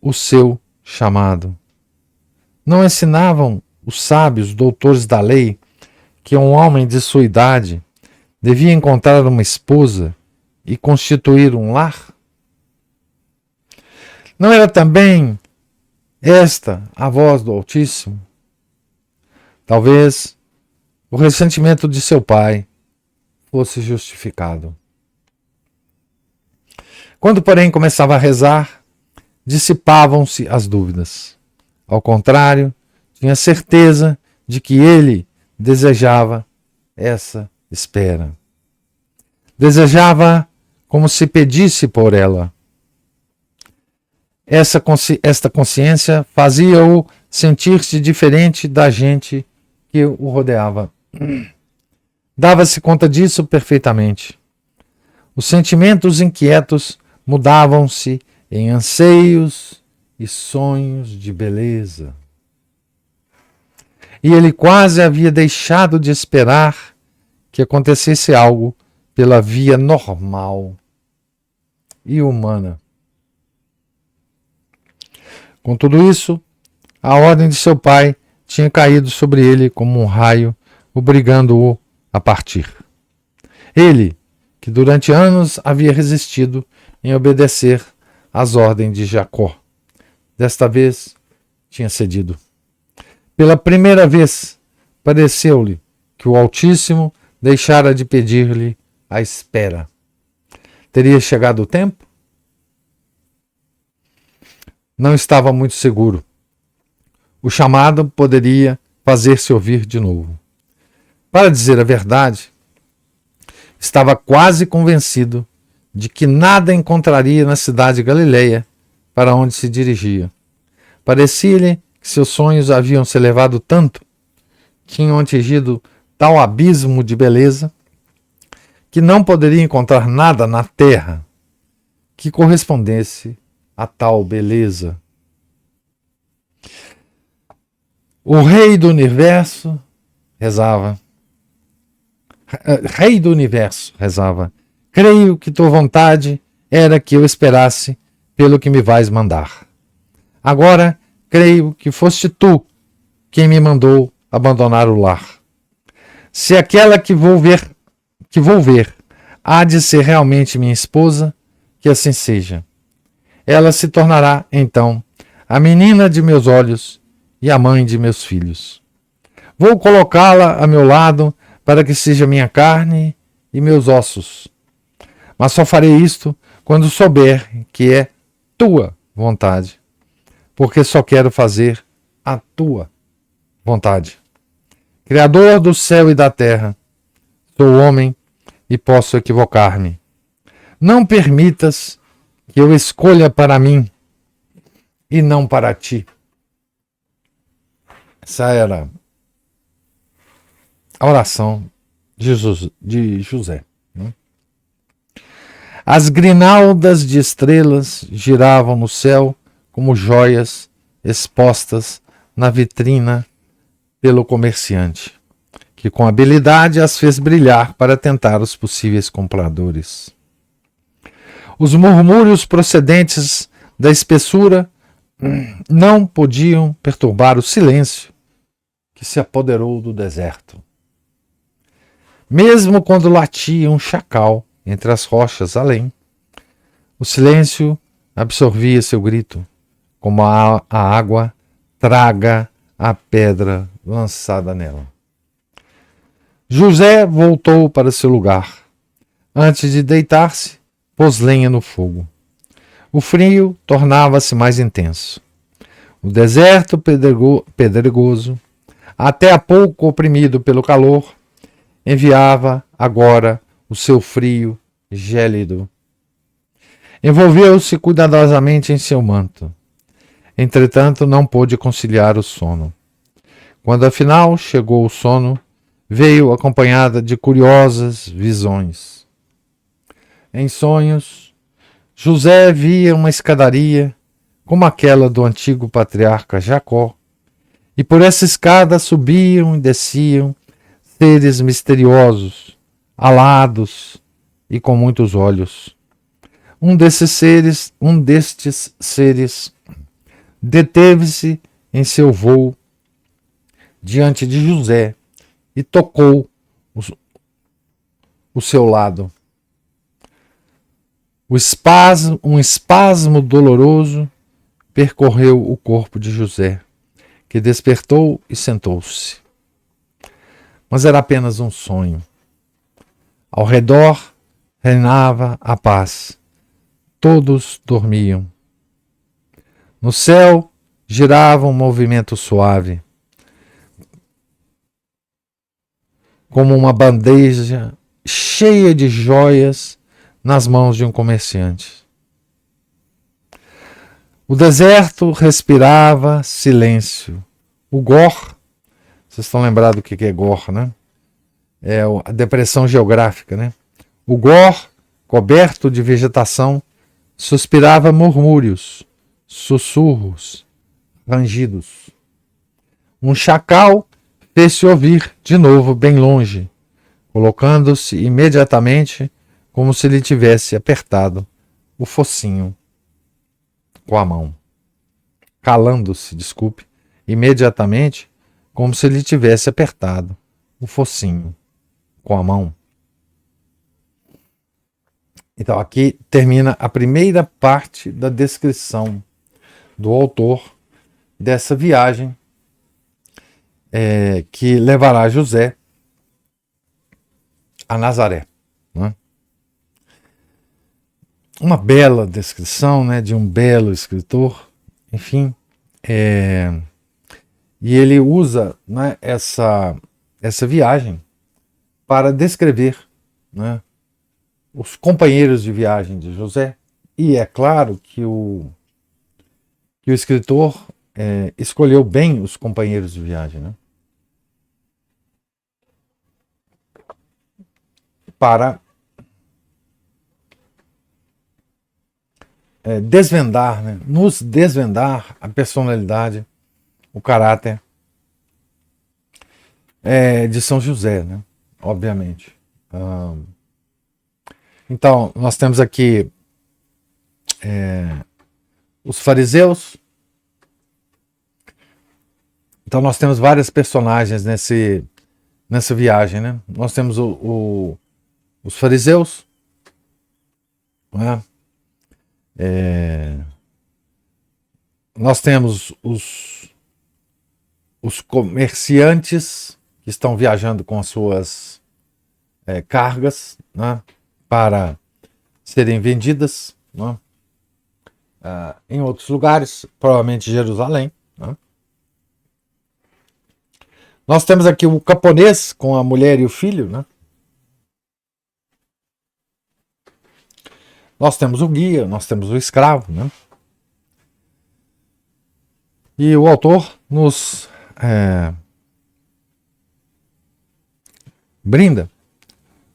o seu chamado? Não ensinavam os sábios, doutores da lei, que um homem de sua idade devia encontrar uma esposa e constituir um lar? Não era também esta a voz do Altíssimo? Talvez o ressentimento de seu pai fosse justificado. Quando, porém, começava a rezar, dissipavam-se as dúvidas. Ao contrário, tinha certeza de que ele desejava essa espera. Desejava como se pedisse por ela. Esta consciência fazia-o sentir-se diferente da gente que o rodeava. Dava-se conta disso perfeitamente. Os sentimentos inquietos mudavam-se em anseios e sonhos de beleza. E ele quase havia deixado de esperar que acontecesse algo pela via normal e humana. Com tudo isso, a ordem de seu pai tinha caído sobre ele como um raio, obrigando-o a partir. Ele, que durante anos havia resistido em obedecer às ordens de Jacó, desta vez tinha cedido. Pela primeira vez, pareceu-lhe que o Altíssimo deixara de pedir-lhe a espera. Teria chegado o tempo? Não estava muito seguro. O chamado poderia fazer-se ouvir de novo. Para dizer a verdade, estava quase convencido de que nada encontraria na cidade de Galileia para onde se dirigia. Parecia-lhe que seus sonhos haviam se elevado tanto, tinham atingido tal abismo de beleza, que não poderia encontrar nada na terra que correspondesse a tal beleza. O Rei do Universo rezava. Rei do Universo rezava. Creio que tua vontade era que eu esperasse pelo que me vais mandar. Agora creio que foste tu quem me mandou abandonar o lar. Se aquela que vou ver há de ser realmente minha esposa, que assim seja. Ela se tornará, então, a menina de meus olhos e a mãe de meus filhos. Vou colocá-la a meu lado para que seja minha carne e meus ossos. Mas só farei isto quando souber que é tua vontade, porque só quero fazer a tua vontade. Criador do céu e da terra, sou homem e posso equivocar-me. Não permitas que eu escolha para mim e não para ti. Essa era a oração de José. As grinaldas de estrelas giravam no céu como joias expostas na vitrina pelo comerciante, que com habilidade as fez brilhar para tentar os possíveis compradores. Os murmúrios procedentes da espessura não podiam perturbar o silêncio que se apoderou do deserto. Mesmo quando latia um chacal entre as rochas além, o silêncio absorvia seu grito, como a água traga a pedra lançada nela. José voltou para seu lugar. Antes de deitar-se, pôs lenha no fogo. O frio tornava-se mais intenso. O deserto pedregoso, até há pouco oprimido pelo calor, enviava agora o seu frio gélido. Envolveu-se cuidadosamente em seu manto. Entretanto, não pôde conciliar o sono. Quando afinal chegou o sono, veio acompanhada de curiosas visões. Em sonhos, José via uma escadaria como aquela do antigo patriarca Jacó, e por essa escada subiam e desciam seres misteriosos, alados e com muitos olhos. Um destes seres deteve-se em seu voo diante de José e tocou o seu lado. Um espasmo doloroso percorreu o corpo de José, que despertou e sentou-se. Mas era apenas um sonho. Ao redor reinava a paz. Todos dormiam. No céu girava um movimento suave, como uma bandeja cheia de joias nas mãos de um comerciante. O deserto respirava silêncio. O Gor, vocês estão lembrados do que é Gor, né? a depressão geográfica, né? O Gor, coberto de vegetação, suspirava murmúrios, sussurros, rangidos. Um chacal fez-se ouvir de novo bem longe, colocando-se imediatamente como se lhe tivesse apertado o focinho com a mão. Calando-se, desculpe, imediatamente como se lhe tivesse apertado o focinho com a mão. Então aqui termina a primeira parte da descrição do autor dessa viagem que levará José a Nazaré. Né? Uma bela descrição, né, de um belo escritor, enfim, e ele usa, né, essa viagem para descrever, né, os companheiros de viagem de José. E é claro que o escritor escolheu bem os companheiros de viagem, né? Para desvendar, né? Nos desvendar a personalidade, o caráter de São José, né? Obviamente. Então, nós temos aqui os fariseus. Então, nós temos várias personagens nessa viagem, né? Nós temos os fariseus, né? Nós temos os comerciantes que estão viajando com as suas cargas, né, para serem vendidas, né, em outros lugares, provavelmente Jerusalém. Né. Nós temos aqui o camponês com a mulher e o filho. Né. Nós temos o guia, nós temos o escravo. Né. E o autor nos brinda,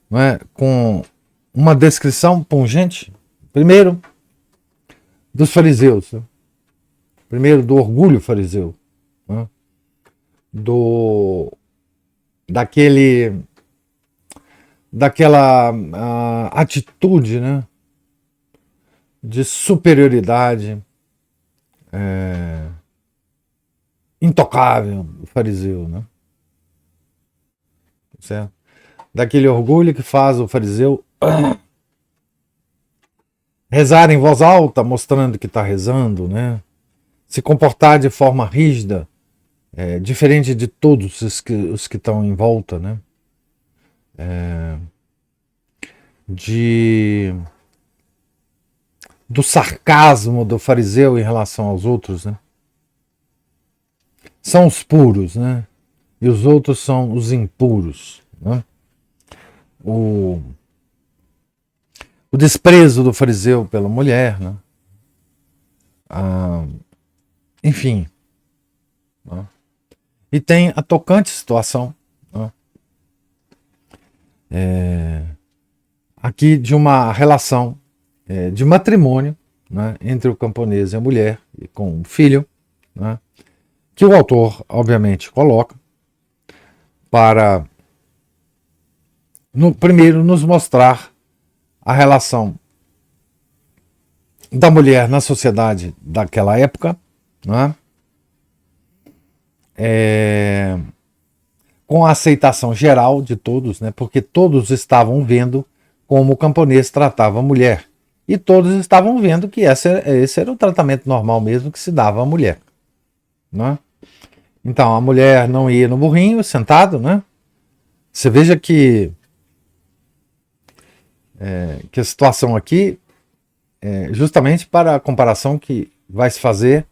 não é, com uma descrição pungente, primeiro, dos fariseus, né? Primeiro do orgulho fariseu, né? Daquela atitude, né, de superioridade intocável do fariseu, né? Certo? Daquele orgulho que faz o fariseu rezar em voz alta, mostrando que está rezando, né? Se comportar de forma rígida, diferente de todos os que estão em volta, né? Do sarcasmo do fariseu em relação aos outros, né? São os puros, né? E os outros são os impuros, né? O desprezo do fariseu pela mulher, né? Enfim, né? E tem a tocante situação, né, aqui de uma relação de matrimônio, né, entre o camponês e a mulher, e com o filho, né, que o autor, obviamente, coloca para, primeiro, nos mostrar a relação da mulher na sociedade daquela época, né, com a aceitação geral de todos, né, porque todos estavam vendo como o camponês tratava a mulher, e todos estavam vendo que esse era o tratamento normal mesmo que se dava à mulher, né? Então a mulher não ia no burrinho sentado, né? Você veja que a situação aqui justamente para a comparação que vai se fazer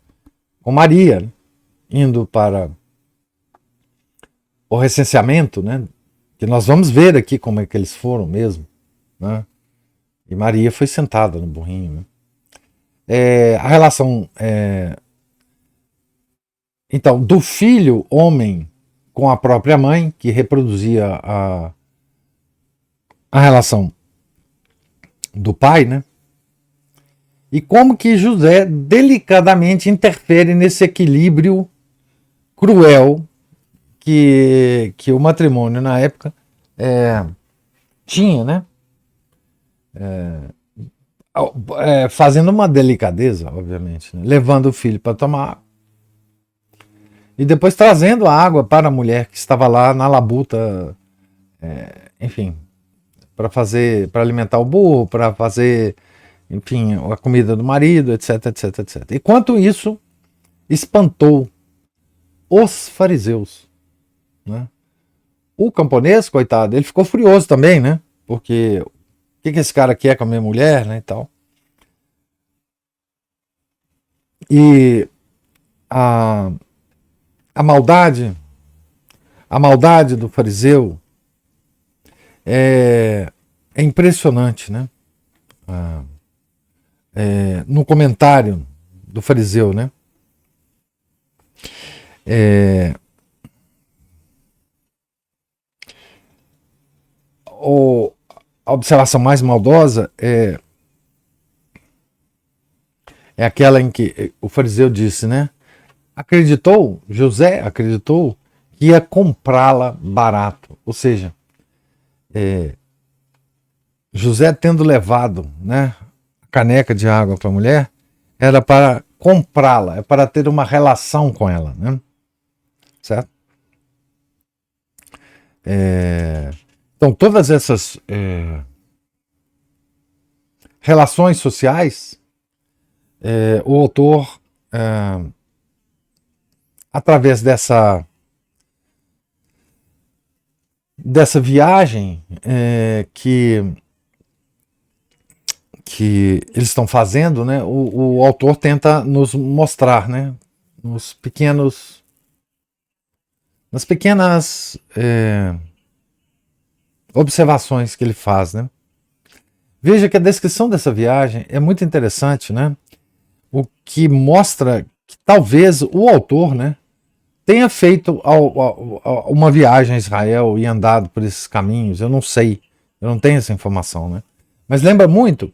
com Maria, né, indo para o recenseamento, né? Que nós vamos ver aqui como é que eles foram mesmo, né? E Maria foi sentada no burrinho, né? A relação então do filho homem com a própria mãe, que reproduzia a relação do pai, né? E como que José delicadamente interfere nesse equilíbrio cruel que o matrimônio na época tinha, né? Fazendo uma delicadeza, obviamente, né? Levando o filho para tomar água e depois trazendo a água para a mulher que estava lá na labuta, enfim, para alimentar o burro, para fazer, enfim, a comida do marido, etc, etc, etc. Enquanto isso, espantou os fariseus, né? O camponês, coitado, ele ficou furioso também, né? Porque o que esse cara quer com a minha mulher, né, e tal. E a, a maldade do fariseu é impressionante, né? No comentário do fariseu, né? A observação mais maldosa é aquela em que o fariseu disse, né? José acreditou que ia comprá-la barato. Ou seja, José tendo levado, né, a caneca de água para a mulher, era para comprá-la, é para ter uma relação com ela, né? Certo? Então, todas essas relações sociais, o autor, através dessa viagem que eles estão fazendo, né, o autor tenta nos mostrar, né, nas pequenas observações que ele faz, né? Veja que a descrição dessa viagem é muito interessante, né? O que mostra que talvez o autor, né, tenha feito uma viagem a Israel e andado por esses caminhos. Eu não sei, eu não tenho essa informação, né? Mas lembra muito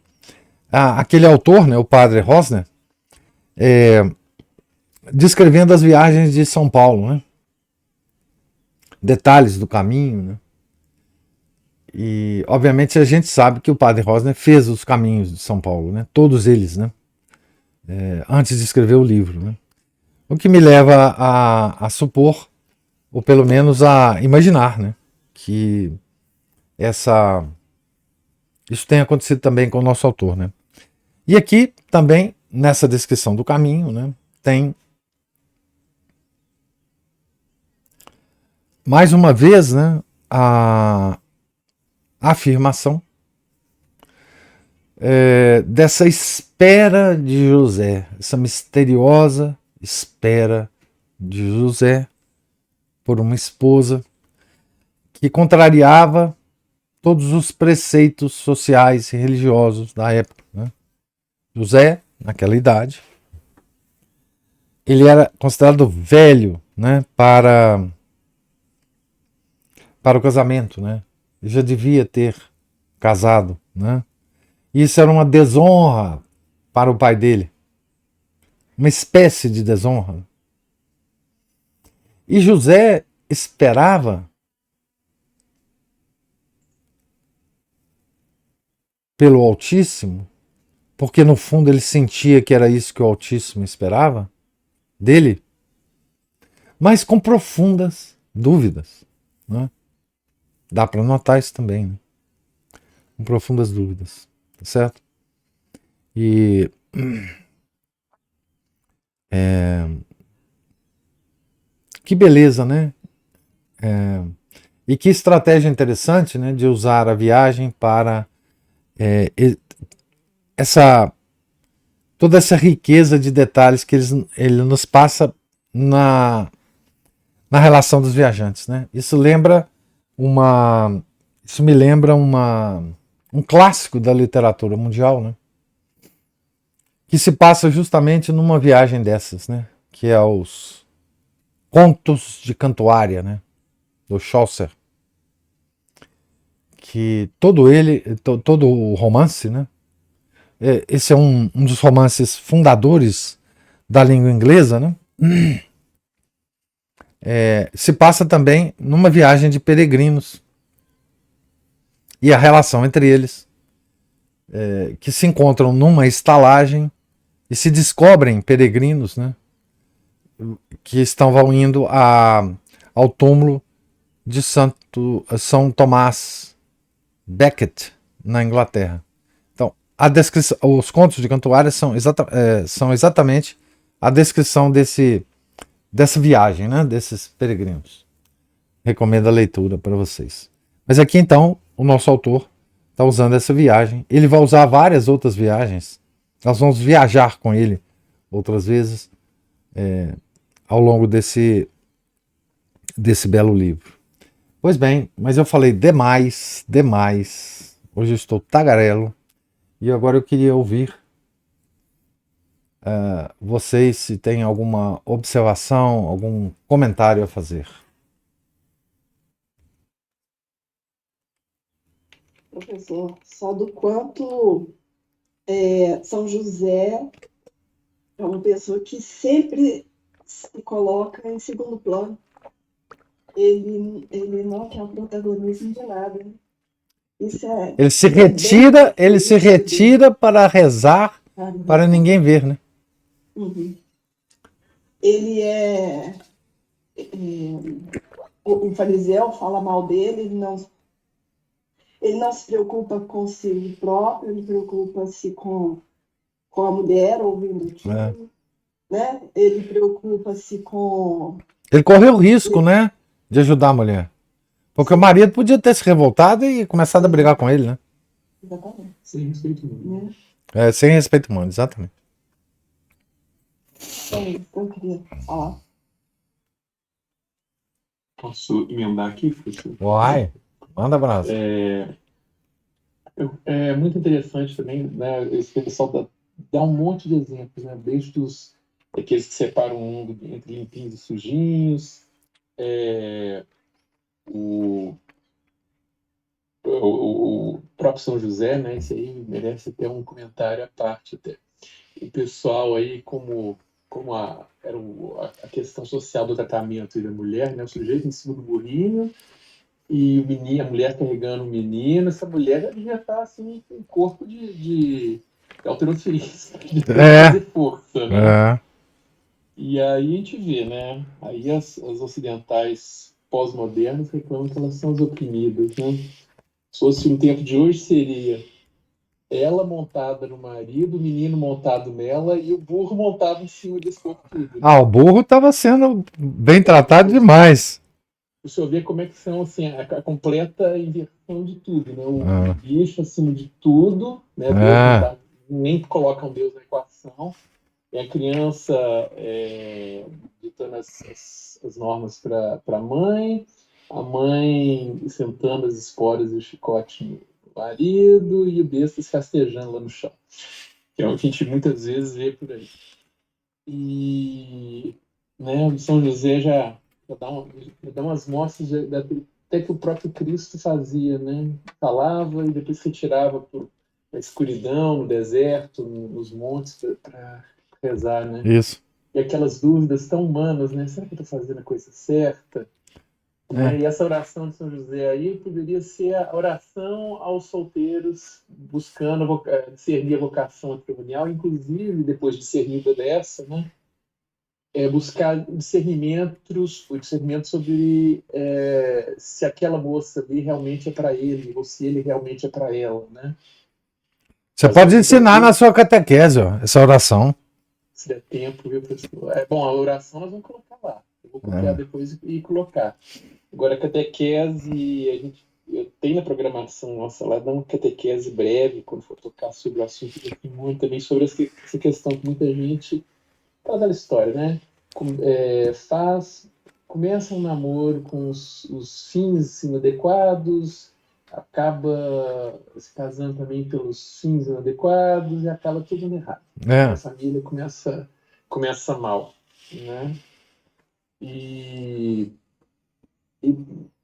aquele autor, né, o padre Rosner, descrevendo as viagens de São Paulo, né? Detalhes do caminho, né? E obviamente a gente sabe que o padre Rosner fez os caminhos de São Paulo, né? Todos eles, né? Antes de escrever o livro, né? O que me leva a supor, ou pelo menos a imaginar, né, que isso tem acontecido também com o nosso autor, né? E aqui também, nessa descrição do caminho, né, tem mais uma vez, né, a afirmação dessa espera de José, essa misteriosa espera de José por uma esposa que contrariava todos os preceitos sociais e religiosos da época, né? José, naquela idade, ele era considerado velho, né, para o casamento, né? Ele já devia ter casado, né? Isso era uma desonra para o pai dele, uma espécie de desonra. E José esperava pelo Altíssimo, porque no fundo ele sentia que era isso que o Altíssimo esperava dele, mas com profundas dúvidas, né? Dá para notar isso também, né? Com profundas dúvidas, tá certo? E que beleza, né? E que estratégia interessante, né, de usar a viagem para toda essa riqueza de detalhes que ele nos passa na relação dos viajantes, né? Isso me lembra um clássico da literatura mundial, né? Que se passa justamente numa viagem dessas, né? Que é os Contos de Cantuária, né? Do Chaucer, que todo o romance, né? Esse é um dos romances fundadores da língua inglesa, né? Se passa também numa viagem de peregrinos e a relação entre eles, que se encontram numa estalagem e se descobrem peregrinos, né? Que estavam indo ao túmulo de São Tomás Becket, na Inglaterra. Então, os contos de Cantuária são exatamente a descrição dessa viagem, né, desses peregrinos. Recomendo a leitura para vocês. Mas aqui então, o nosso autor está usando essa viagem. Ele vai usar várias outras viagens. Nós vamos viajar com ele outras vezes ao longo desse belo livro. Pois bem, mas eu falei demais. Hoje eu estou tagarelo e agora eu queria ouvir vocês se tem alguma observação, algum comentário a fazer. Professor, só do quanto São José é uma pessoa que sempre se coloca em segundo plano. Ele não quer o protagonismo de nada. Isso Ele se bem retira para rezar, para ninguém ver, né? Uhum. Ele o fariseu fala mal dele, ele não se preocupa consigo próprio, ele preocupa-se com a mulher ouvindo tudo, né? Ele preocupa-se com... Ele correu o risco, né, de ajudar a mulher. Porque o marido podia ter se revoltado e começado a brigar com ele, né? Exatamente. Sem respeito humano. Sem respeito humano, exatamente. É isso que eu queria falar. Posso emendar aqui, professor? Uai, manda abraço. É muito interessante também, né? Esse pessoal dá um monte de exemplos, né? Desde aqueles que separam o mundo entre limpinhos e sujinhos, o próprio São José, né? Isso aí merece até um comentário à parte até. O pessoal aí, era a questão social do tratamento da mulher, né? O sujeito em cima do burrinho e a mulher carregando o menino. Essa mulher já devia estar assim, com corpo de halterofilia, de fazer força, né? E aí a gente vê, né? Aí as ocidentais pós-modernas reclamam que elas são as oprimidas, né? Se fosse no tempo de hoje, seria ela montada no marido, o menino montado nela e o burro montado em cima desse corpo tudo. O burro estava sendo bem tratado demais. O senhor vê como é que são assim, a completa inversão de tudo, né? O bicho acima de tudo, né? Deus nem colocam Deus na equação. E a criança ditando as normas para a mãe sentando as esporas e o chicote no marido e o besta se rastejando lá no chão. Que é o que a gente muitas vezes vê por aí. E né, o São José já dá umas mostras até que o próprio Cristo fazia, né? Falava e depois retirava na escuridão, no deserto, nos montes para rezar, né? Isso. E aquelas dúvidas tão humanas, né? Será que eu estou fazendo a coisa certa? E essa oração de São José aí poderia ser a oração aos solteiros buscando discernir a vocação matrimonial, inclusive depois de discernida dessa, né? Buscar o discernimento sobre se aquela moça ali realmente é para ele ou se ele realmente é para ela, né? Você pode ensinar na sua catequese, essa oração. Se der tempo, viu, professor? Bom, a oração nós vamos colocar lá. Eu vou copiar depois e colocar. Agora, a catequese, eu tenho na programação nossa lá, dá uma catequese breve, quando for tocar sobre o assunto, eu tenho muito também sobre essa questão que muita gente... Aquela velha história, né? Começa um namoro com os fins inadequados, acaba se casando também pelos fins inadequados e acaba tudo errado. A família começa mal, né? E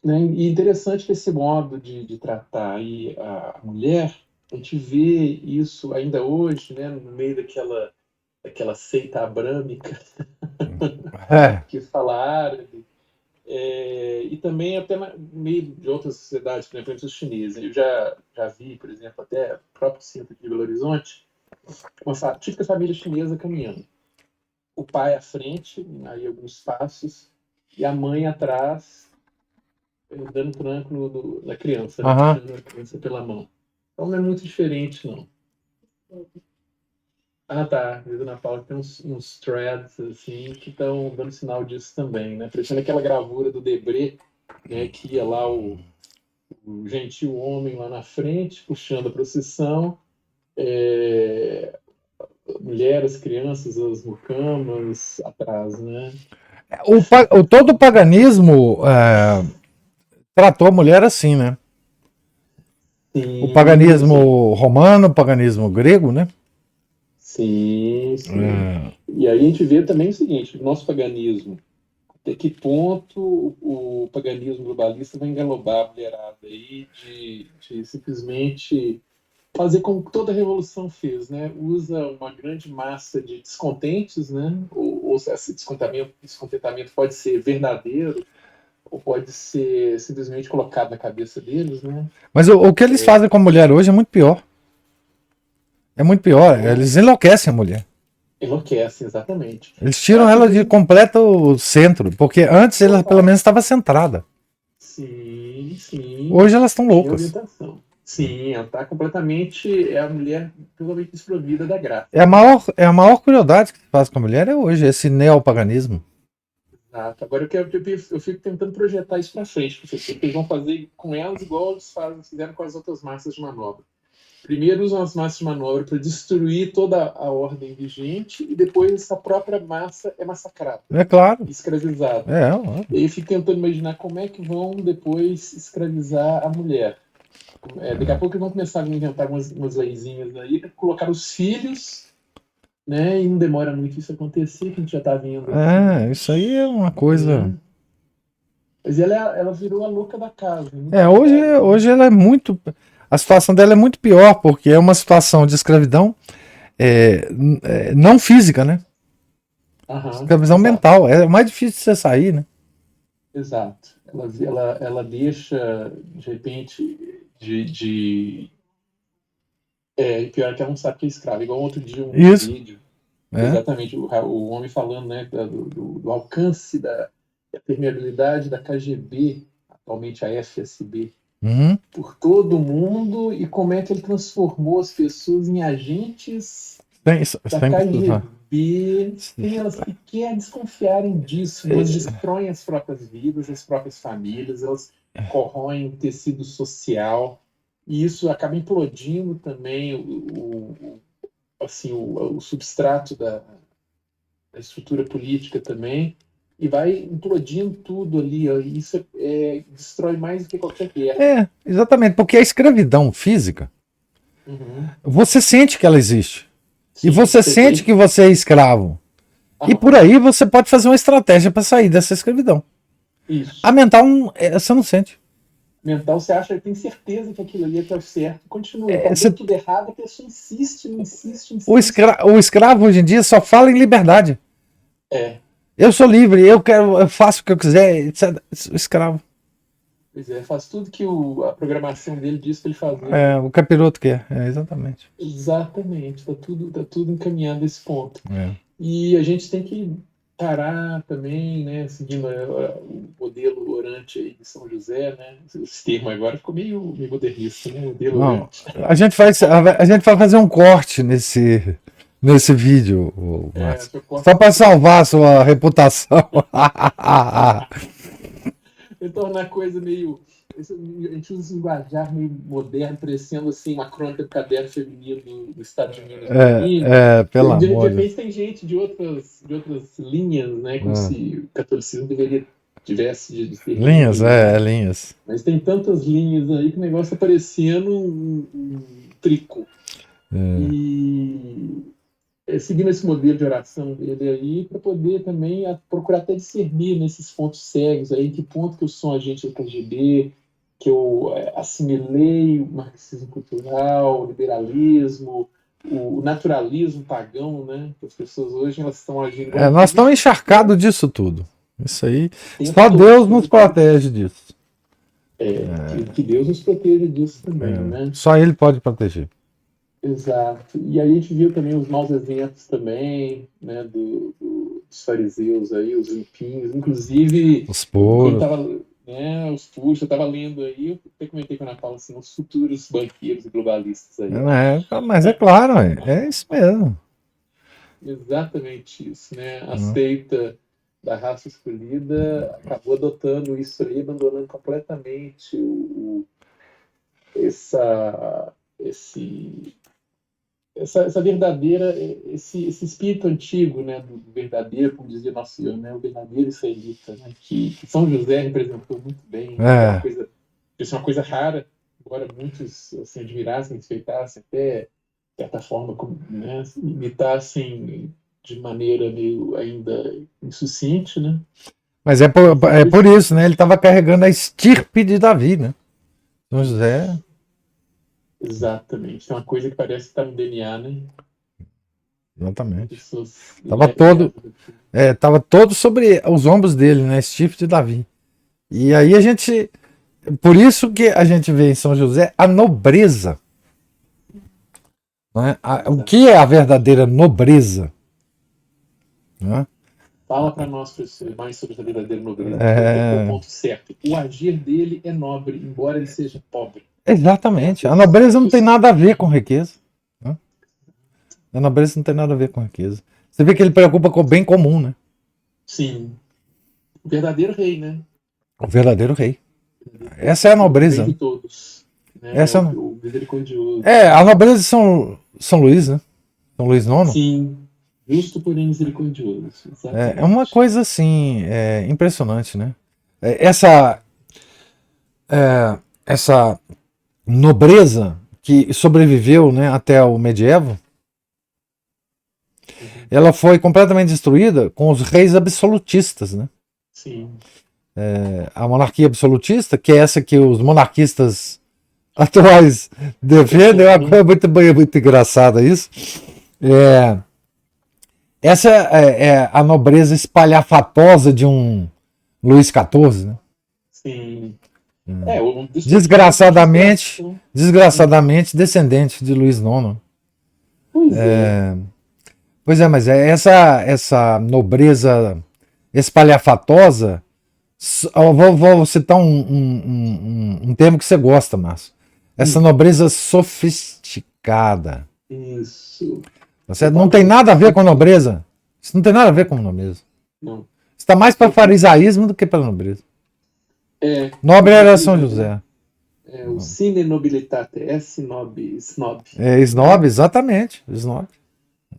Né? E interessante que esse modo de tratar aí a mulher, a gente vê isso ainda hoje, né, no meio daquela seita abrâmica É. que fala árabe, e também até no meio de outras sociedades, por exemplo, os chineses. Eu já vi, por exemplo, até o próprio centro de Belo Horizonte, uma típica família chinesa caminhando. O pai à frente, aí alguns passos, e a mãe atrás, dando tranco na criança, né? Aham. Puxando a criança pela mão. Então não é muito diferente, não. Ah, tá. Mesmo na Paula tem uns threads assim que estão dando sinal disso também, né? Parecendo aquela gravura do Debré, né? Que ia lá o gentil homem lá na frente, puxando a procissão, é, mulheres, crianças, as mucamas atrás, né? Todo o paganismo tratou a mulher assim, né? O Sim, sim. paganismo romano, o paganismo grego, né? Sim, sim. É, E aí a gente vê também o seguinte, o nosso paganismo, até que ponto o paganismo globalista vai englobar a mulherada aí de simplesmente fazer como toda a revolução fez, né? Usa uma grande massa de descontentes, né? Ou esse descontentamento pode ser verdadeiro ou pode ser simplesmente colocado na cabeça deles, né? Mas o que eles fazem com a mulher hoje é muito pior. É muito pior. Então, Eles enlouquecem a mulher. enlouquecem, exatamente. Eles Eu tiram acho que ela eles de completo centro, porque antes ela pelo total. menos estava centrada. Sim, sim. Hoje elas estão Tinha loucas. orientação. Sim, ela está completamente. É a mulher totalmente desprovida da graça. É a maior crueldade que se faz com a mulher é hoje, esse neopaganismo. Exato. Agora eu fico tentando projetar isso para frente, professor. Eles vão fazer com elas igual eles fizeram com as outras massas de manobra. Primeiro usam as massas de manobra para destruir toda a ordem vigente e depois essa própria massa é massacrada, É claro. escravizada. Ó. E aí eu fico tentando imaginar como é que vão depois escravizar a mulher. Daqui a pouco eles vão começar a inventar umas leizinhas aí para colocar os filhos, né? E não demora muito isso acontecer, que a gente já está vendo aí, Isso aí é uma coisa. né? Mas ela virou a louca da casa, em muitos Hoje, lugares, né? hoje ela é muito. A situação dela é muito pior, porque é uma situação de escravidão não física, né? Aham, Escravidão exato, mental. É mais difícil de você sair, né? exato. Ela deixa, de repente, e pior é que ela não sabe que é escravo. Igual outro dia um Isso. vídeo, É. exatamente, o homem falando, né, do alcance da permeabilidade da KGB, atualmente a FSB, Uhum. por todo mundo e como é que ele transformou as pessoas em agentes da Sem precisar. KGB sem elas sequer desconfiarem disso. Elas destroem as próprias vidas, as próprias famílias, elas corroem o tecido social e isso acaba implodindo também o substrato da estrutura política também e vai implodindo tudo ali. Ó, e isso destrói mais do que qualquer guerra. Exatamente, porque a escravidão física, Uhum. você sente que ela existe. E Sim, você sente que você é escravo. E por aham, aí você pode fazer uma estratégia para sair dessa escravidão. A isso. mental, você não sente. Mental, você acha, tem certeza que aquilo ali é que é o certo. Continua, tá dando Você, tudo errado, a pessoa insiste, insiste, o, insiste. o escravo hoje em dia só fala em liberdade. É, Eu sou livre, eu faço o que eu quiser, etc. Escravo. pois é, faz tudo que a programação dele diz para ele fazer. O capiroto quer. Exatamente. Exatamente, tá tudo encaminhado a esse ponto. É. E a gente tem que parar também, né, seguindo o modelo orante aí de São José, né? Esse termo agora ficou meio modernista, né? Modelo Não, orante. a gente vai fazer um corte nesse vídeo, Márcio. Acho que eu posso Só para salvar a sua reputação. tornar a coisa meio. A gente usa esse linguajar meio moderno, parecendo assim, uma crônica do caderno feminino do Estado de Minas no domingo. Pelo De amor de repente tem gente de outras linhas, né? Como Deus. se o catolicismo tivesse de ter Linhas, linhas, né? linhas. Mas tem tantas linhas aí que o negócio tá parecendo um tricô. E seguindo esse modelo de oração dele aí, para poder também procurar até discernir nesses pontos cegos aí, que ponto que eu sou um agente do KGB, que eu assimilei o marxismo cultural, o liberalismo, o naturalismo pagão, né? Que as pessoas hoje elas estão agindo igual Nós estamos encharcados disso tudo. Isso aí, tempo só todo. Deus nos protege disso. Que Deus nos proteja disso também, né? Só Ele pode proteger. Exato. E aí a gente viu também os maus exemplos também, né, dos fariseus aí, os limpinhos, inclusive Os quando puros. tava, né, os puros, eu estava lendo aí, eu até comentei com a Ana Paula assim, os futuros banqueiros e globalistas aí. Mas é claro, é isso mesmo. Exatamente isso, né? A seita da raça escolhida acabou adotando isso aí, abandonando completamente essa verdadeira, esse espírito antigo, né, do verdadeiro, como dizia nosso Senhor, né, o verdadeiro israelita, né, que São José representou muito bem, isso é uma coisa rara, embora muitos assim, admirassem, respeitassem, até de certa forma, né, imitassem de maneira meio ainda insuficiente, né? Mas é por isso, né? Ele estava carregando a estirpe de Davi, né? São José. Exatamente. É uma coisa que parece que está no DNA, né? Exatamente. Tava todo sobre os ombros dele, né? Estirpe de Davi. E aí por isso que a gente vê em São José a nobreza. Não é? O que é a verdadeira nobreza? Não é? Fala para nós, professor, mais sobre essa verdadeira nobreza. É o ponto certo. O agir dele é nobre, embora ele seja pobre. Exatamente. A nobreza não tem nada a ver com riqueza. Né? A nobreza não tem nada a ver com riqueza. Você vê que ele preocupa com o bem comum, né? Sim. O verdadeiro rei, né? O verdadeiro rei. Essa é a nobreza. O rei de todos. Né? Essa o misericordioso. a nobreza de São Luís, né? São Luís IX. Sim. Justo, porém misericordioso. É uma coisa assim, impressionante, né? Essa nobreza que sobreviveu, né, até o medievo, ela foi completamente destruída com os reis absolutistas, né? Sim. A monarquia absolutista, que é essa que os monarquistas atuais defendem, é uma coisa muito engraçada isso. Essa é a nobreza espalhafatosa de um Luís XIV, né? Sim. Desgraçadamente descendente de Luís IX. Pois é, mas essa nobreza espalhafatosa. Eu vou citar um termo que você gosta, Márcio. Essa nobreza sofisticada. Isso. Você não tem nada a ver com nobreza. Isso não tem nada a ver com nobreza. Não. Está mais para farisaísmo do que para nobreza. Nobre era São José. O sine nobilitate, snob. Snob, exatamente. Snob.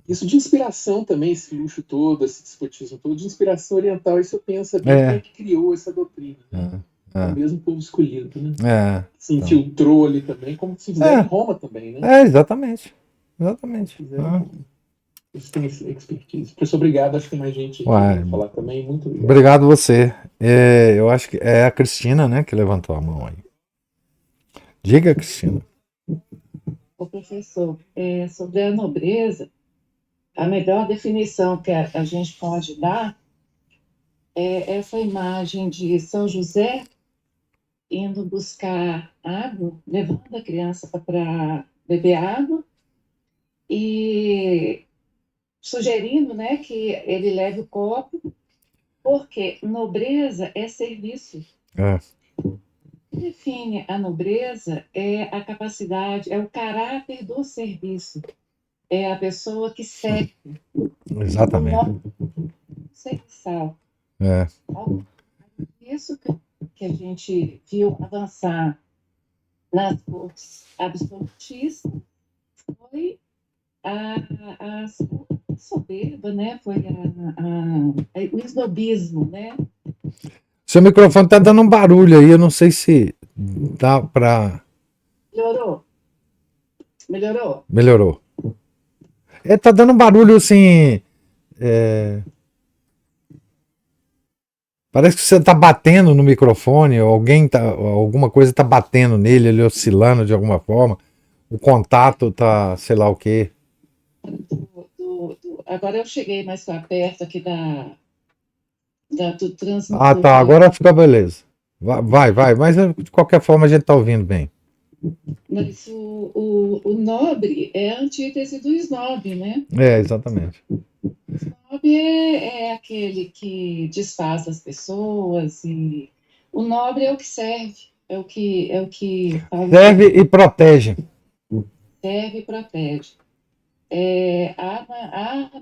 Isso de inspiração também, esse luxo todo, esse despotismo todo, de inspiração oriental. Isso eu penso quem é que criou essa doutrina. Né? O mesmo povo escolhido, né? Se infiltrou ali também, como se fizeram em Roma também, né? Exatamente. Isso tem expertise. Professor, obrigado. Acho que tem mais gente aqui para falar também. Muito obrigado. Obrigado você. Eu acho que é a Cristina, né, que levantou a mão aí. Diga, Cristina. Ô, professor, sobre a nobreza, a melhor definição que a gente pode dar é essa imagem de São José indo buscar água, levando a criança para beber água e sugerindo, né, que ele leve o copo, porque nobreza é serviço. O que define a nobreza é a capacidade, é o caráter do serviço. É a pessoa que serve. Exatamente. Serviçal. Isso que a gente viu avançar nas cortes absolutistas foi a soberba, né? Foi o esnobismo, né? Seu microfone tá dando um barulho aí, eu não sei se dá para... Melhorou? Melhorou. Tá dando um barulho assim. Parece que você tá batendo no microfone, ou alguma coisa tá batendo nele, ele oscilando de alguma forma. O contato tá, sei lá o quê. Agora eu cheguei mais para perto aqui do transmissor. Ah, tá. Agora fica beleza. Vai. Mas de qualquer forma a gente tá ouvindo bem. Mas o nobre é a antítese do snob, né? Exatamente. O snob é aquele que desfaz as pessoas, e o nobre é o que serve, é o que faz Serve e protege. serve e protege.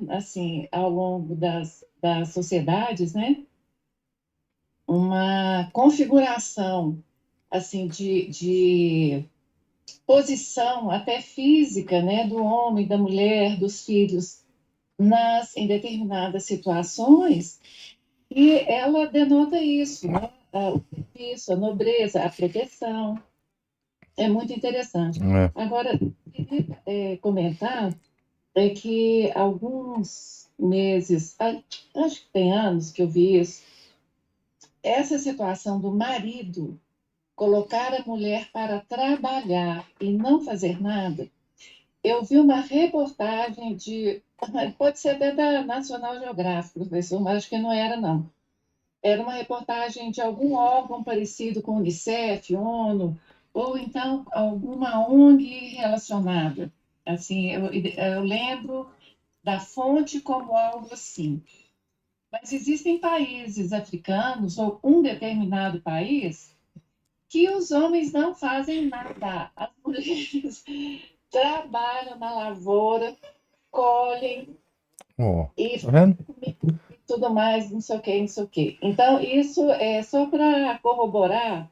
Assim, ao longo das sociedades, né, uma configuração assim de posição até física, né, do homem, da mulher, dos filhos em determinadas situações, e ela denota isso, né? O serviço, a nobreza, a proteção. É muito interessante. Agora, queria comentar que alguns meses, acho que tem anos que eu vi isso, essa situação do marido colocar a mulher para trabalhar e não fazer nada. Eu vi uma reportagem pode ser até da National Geographic, professor, mas acho que não era, não. Era uma reportagem de algum órgão parecido com o Unicef, ONU, ou então alguma ONG relacionada. Assim, eu lembro da fonte como algo assim. Mas existem países africanos, ou um determinado país, que os homens não fazem nada. As mulheres trabalham na lavoura, colhem e Tá vendo? tudo mais, não sei o que, não sei o que. Então, isso é só para corroborar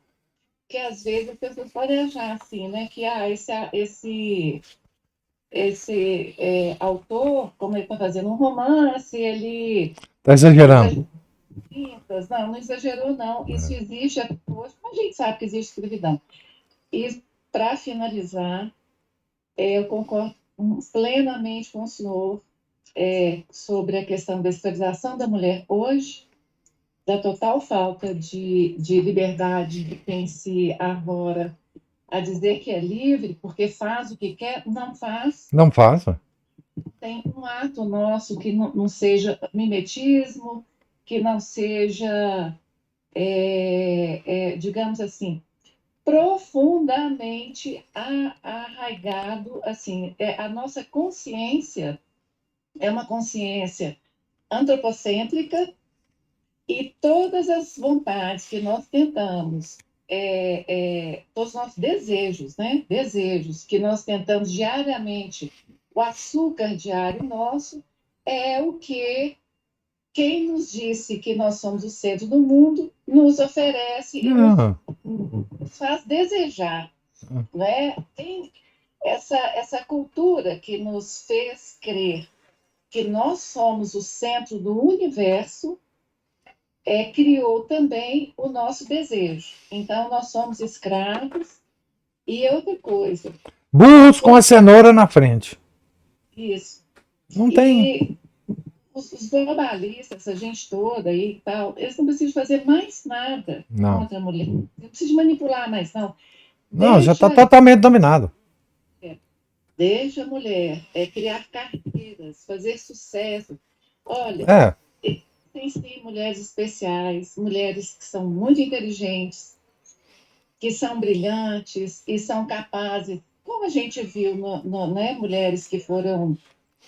que às vezes as pessoas podem achar assim, né? Que esse autor, como ele está fazendo um romance, ele Tá exagerando. não exagerou, não. Isso existe até hoje, mas a gente sabe que existe escravidão. E, para finalizar, eu concordo plenamente com o senhor sobre a questão da escravização da mulher hoje, da total falta de liberdade de quem se arvora a dizer que é livre, porque faz o que quer, não faz. Não faça. Tem um ato nosso que não seja mimetismo, que não seja, digamos assim, profundamente arraigado, assim, a nossa consciência é uma consciência antropocêntrica, e todas as vontades que nós tentamos, todos os nossos desejos, né? Desejos que nós tentamos diariamente, o açúcar diário nosso, é o que quem nos disse que nós somos o centro do mundo nos oferece e nos faz desejar, né? Tem essa cultura que nos fez crer que nós somos o centro do universo, criou também o nosso desejo. Então, nós somos escravos. E outra coisa. Burros com a cenoura na frente. Isso. Não tem. Os globalistas, essa gente toda aí e tal, eles não precisam fazer mais nada contra a mulher. Não precisam manipular mais, não. Não, já está totalmente dominado. Deixa a mulher criar carreiras, fazer sucesso. Olha, tem sim mulheres especiais, mulheres que são muito inteligentes, que são brilhantes e são capazes, como a gente viu, né, mulheres que foram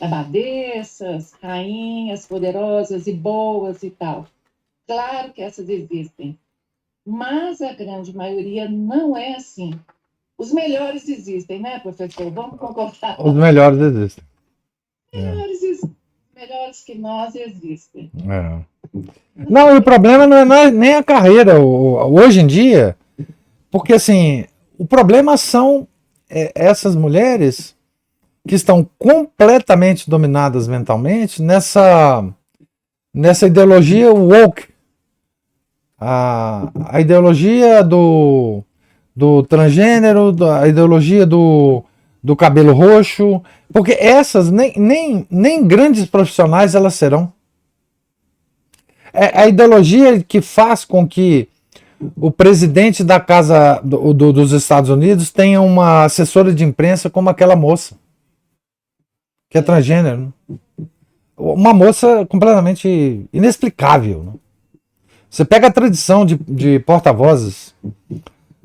abadesas, rainhas poderosas e boas e tal. Claro que essas existem, mas a grande maioria não é assim. Os melhores existem, né, professor? Vamos concordar. Os melhores existem. Melhores que nós existem. Não, e o problema não é nem a carreira. Hoje em dia, porque assim, o problema são essas mulheres que estão completamente dominadas mentalmente nessa ideologia woke. A ideologia do transgênero, a ideologia do do cabelo roxo, porque essas nem grandes profissionais elas serão. É a ideologia que faz com que o presidente da casa dos Estados Unidos tenha uma assessora de imprensa como aquela moça, que é transgênero. Né? Uma moça completamente inexplicável. Né? Você pega a tradição de porta-vozes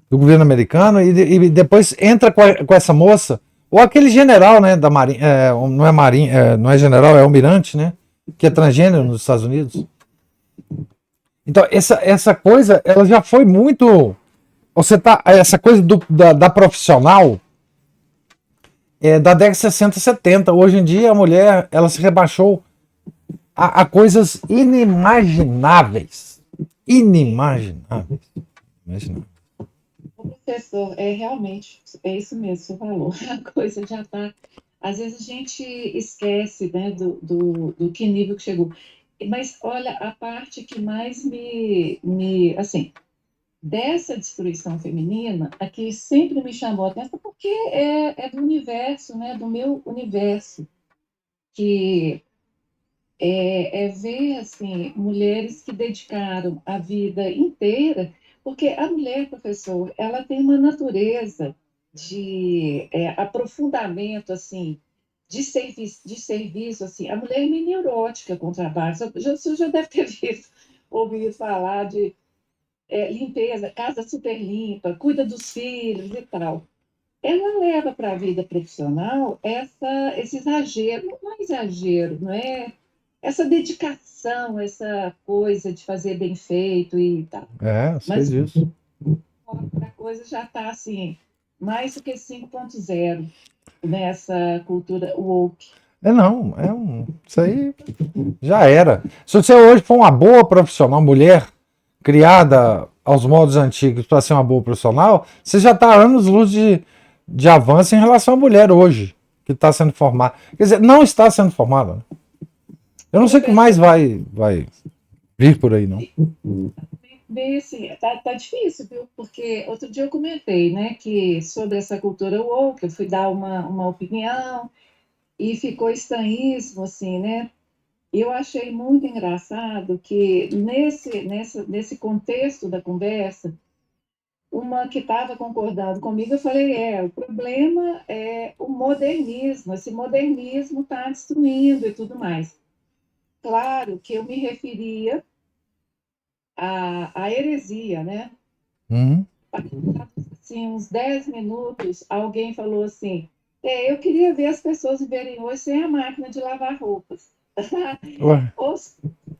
do governo americano e depois entra com essa moça, ou aquele general, né, da Marinha, não é Marinha, não é general, é almirante, né, que é transgênero nos Estados Unidos. Então, essa coisa, ela já foi muito... essa coisa da profissional da década de 60, 70. Hoje em dia, a mulher, ela se rebaixou a coisas inimagináveis. Inimagináveis. O professor, realmente, é isso mesmo que você falou. A coisa já está... Às vezes a gente esquece, né, do que nível que chegou. Mas, olha, a parte que mais assim, dessa destruição feminina, a que sempre me chamou a atenção, porque é do universo, né, do meu universo, que é ver, assim, mulheres que dedicaram a vida inteira, porque a mulher, professor, ela tem uma natureza de aprofundamento, assim, de serviço, assim. A mulher é meio neurótica com o trabalho. Você já deve ter ouvido falar de limpeza, casa super limpa, cuida dos filhos e tal. Ela leva para a vida profissional esse exagero, não é exagero, não é? Essa dedicação, essa coisa de fazer bem feito e tal. Sei Mas disso. a coisa já está assim, mais do que 5.0 nessa cultura woke. Isso aí já era. Se você hoje for uma boa profissional, mulher criada aos modos antigos para ser uma boa profissional, você já está anos-luz de avanço em relação à mulher hoje, que está sendo formada. Quer dizer, não está sendo formada. Né? Eu não sei o que mais vai vir por aí, não. Bem, assim, tá difícil, viu? Porque outro dia eu comentei, né, que sobre essa cultura woke, eu fui dar uma opinião e ficou estranhíssimo, assim, né? Eu achei muito engraçado que nesse contexto da conversa, uma que estava concordando comigo, eu falei, o problema é o modernismo, esse modernismo está destruindo e tudo mais. Claro que eu me referia à heresia, né? Assim, uns 10 minutos, alguém falou assim, eu queria ver as pessoas viverem hoje sem a máquina de lavar roupas.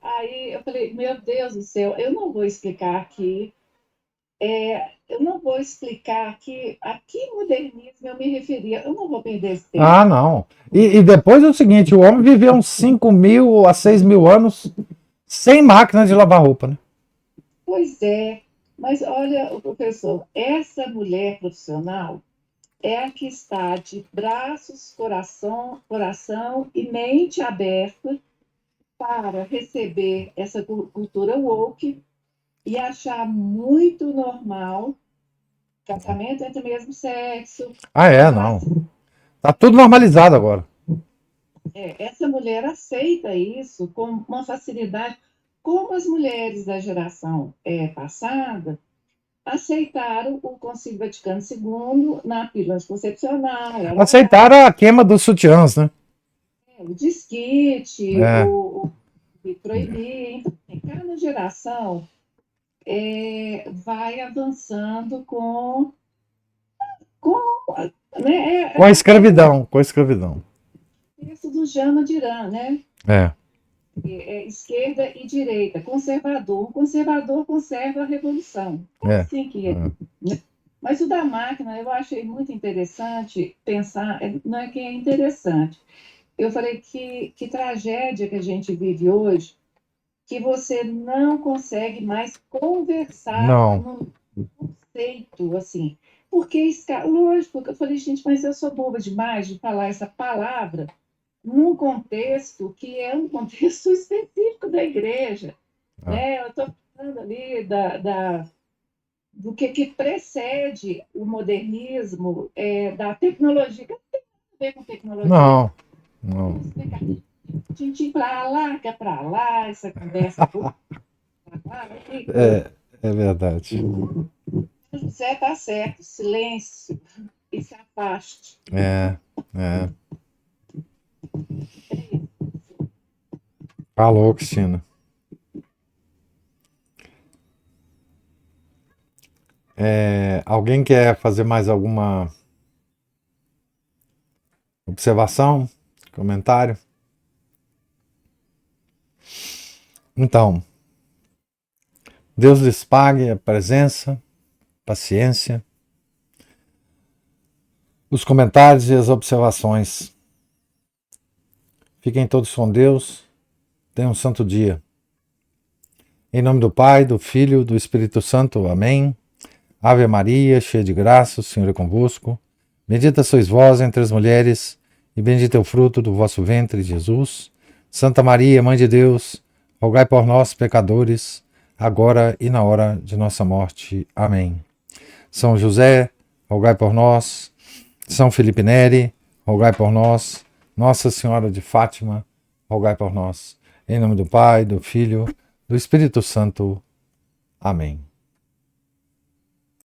Aí eu falei, meu Deus do céu, eu não vou explicar aqui, a que modernismo eu me referia, eu não vou perder esse tempo. Ah, não. E depois é o seguinte, o homem viveu uns 5.000 a 6.000 anos sem máquina de lavar roupa, né? Pois é, mas olha, professor, essa mulher profissional é a que está de braços, coração e mente aberta para receber essa cultura woke e achar muito normal casamento entre o mesmo sexo. Não. Tá tudo normalizado agora. Essa mulher aceita isso com uma facilidade, como as mulheres da geração passada aceitaram o Concílio Vaticano II na pílula anticoncepcional. Aceitaram a queima dos sutiãs, né? O desquite, o proibir. Então, cada geração vai avançando com a escravidão. Com a escravidão. Isso do Jana Dirã, né? Esquerda e direita, conservador. O conservador conserva a revolução. Assim que é. Mas o da máquina eu achei muito interessante pensar, não é que é interessante. Eu falei que tragédia que a gente vive hoje, que você não consegue mais conversar num conceito, assim. Porque, lógico, eu falei, gente, mas eu sou boba demais de falar essa palavra num contexto que é um contexto específico da igreja. Né? Eu estou falando ali do que precede o modernismo, da tecnologia. A ver com tecnologia. Não. Vamos explicar. Tintim pra lá, que é pra lá, essa conversa. Pra lá, É verdade. José tá certo, silêncio e se afaste. É. Falou, Cristina. Alguém quer fazer mais alguma observação? Comentário? Então, Deus lhes pague a presença, paciência, os comentários e as observações. Fiquem todos com Deus. Tenham um santo dia. Em nome do Pai, do Filho, do Espírito Santo. Amém. Ave Maria, cheia de graça, o Senhor é convosco. Bendita sois vós entre as mulheres, e bendito é o fruto do vosso ventre, Jesus. Santa Maria, Mãe de Deus, rogai por nós, pecadores, agora e na hora de nossa morte. Amém. São José, rogai por nós. São Felipe Neri, rogai por nós. Nossa Senhora de Fátima, rogai por nós. Em nome do Pai, do Filho, do Espírito Santo. Amém.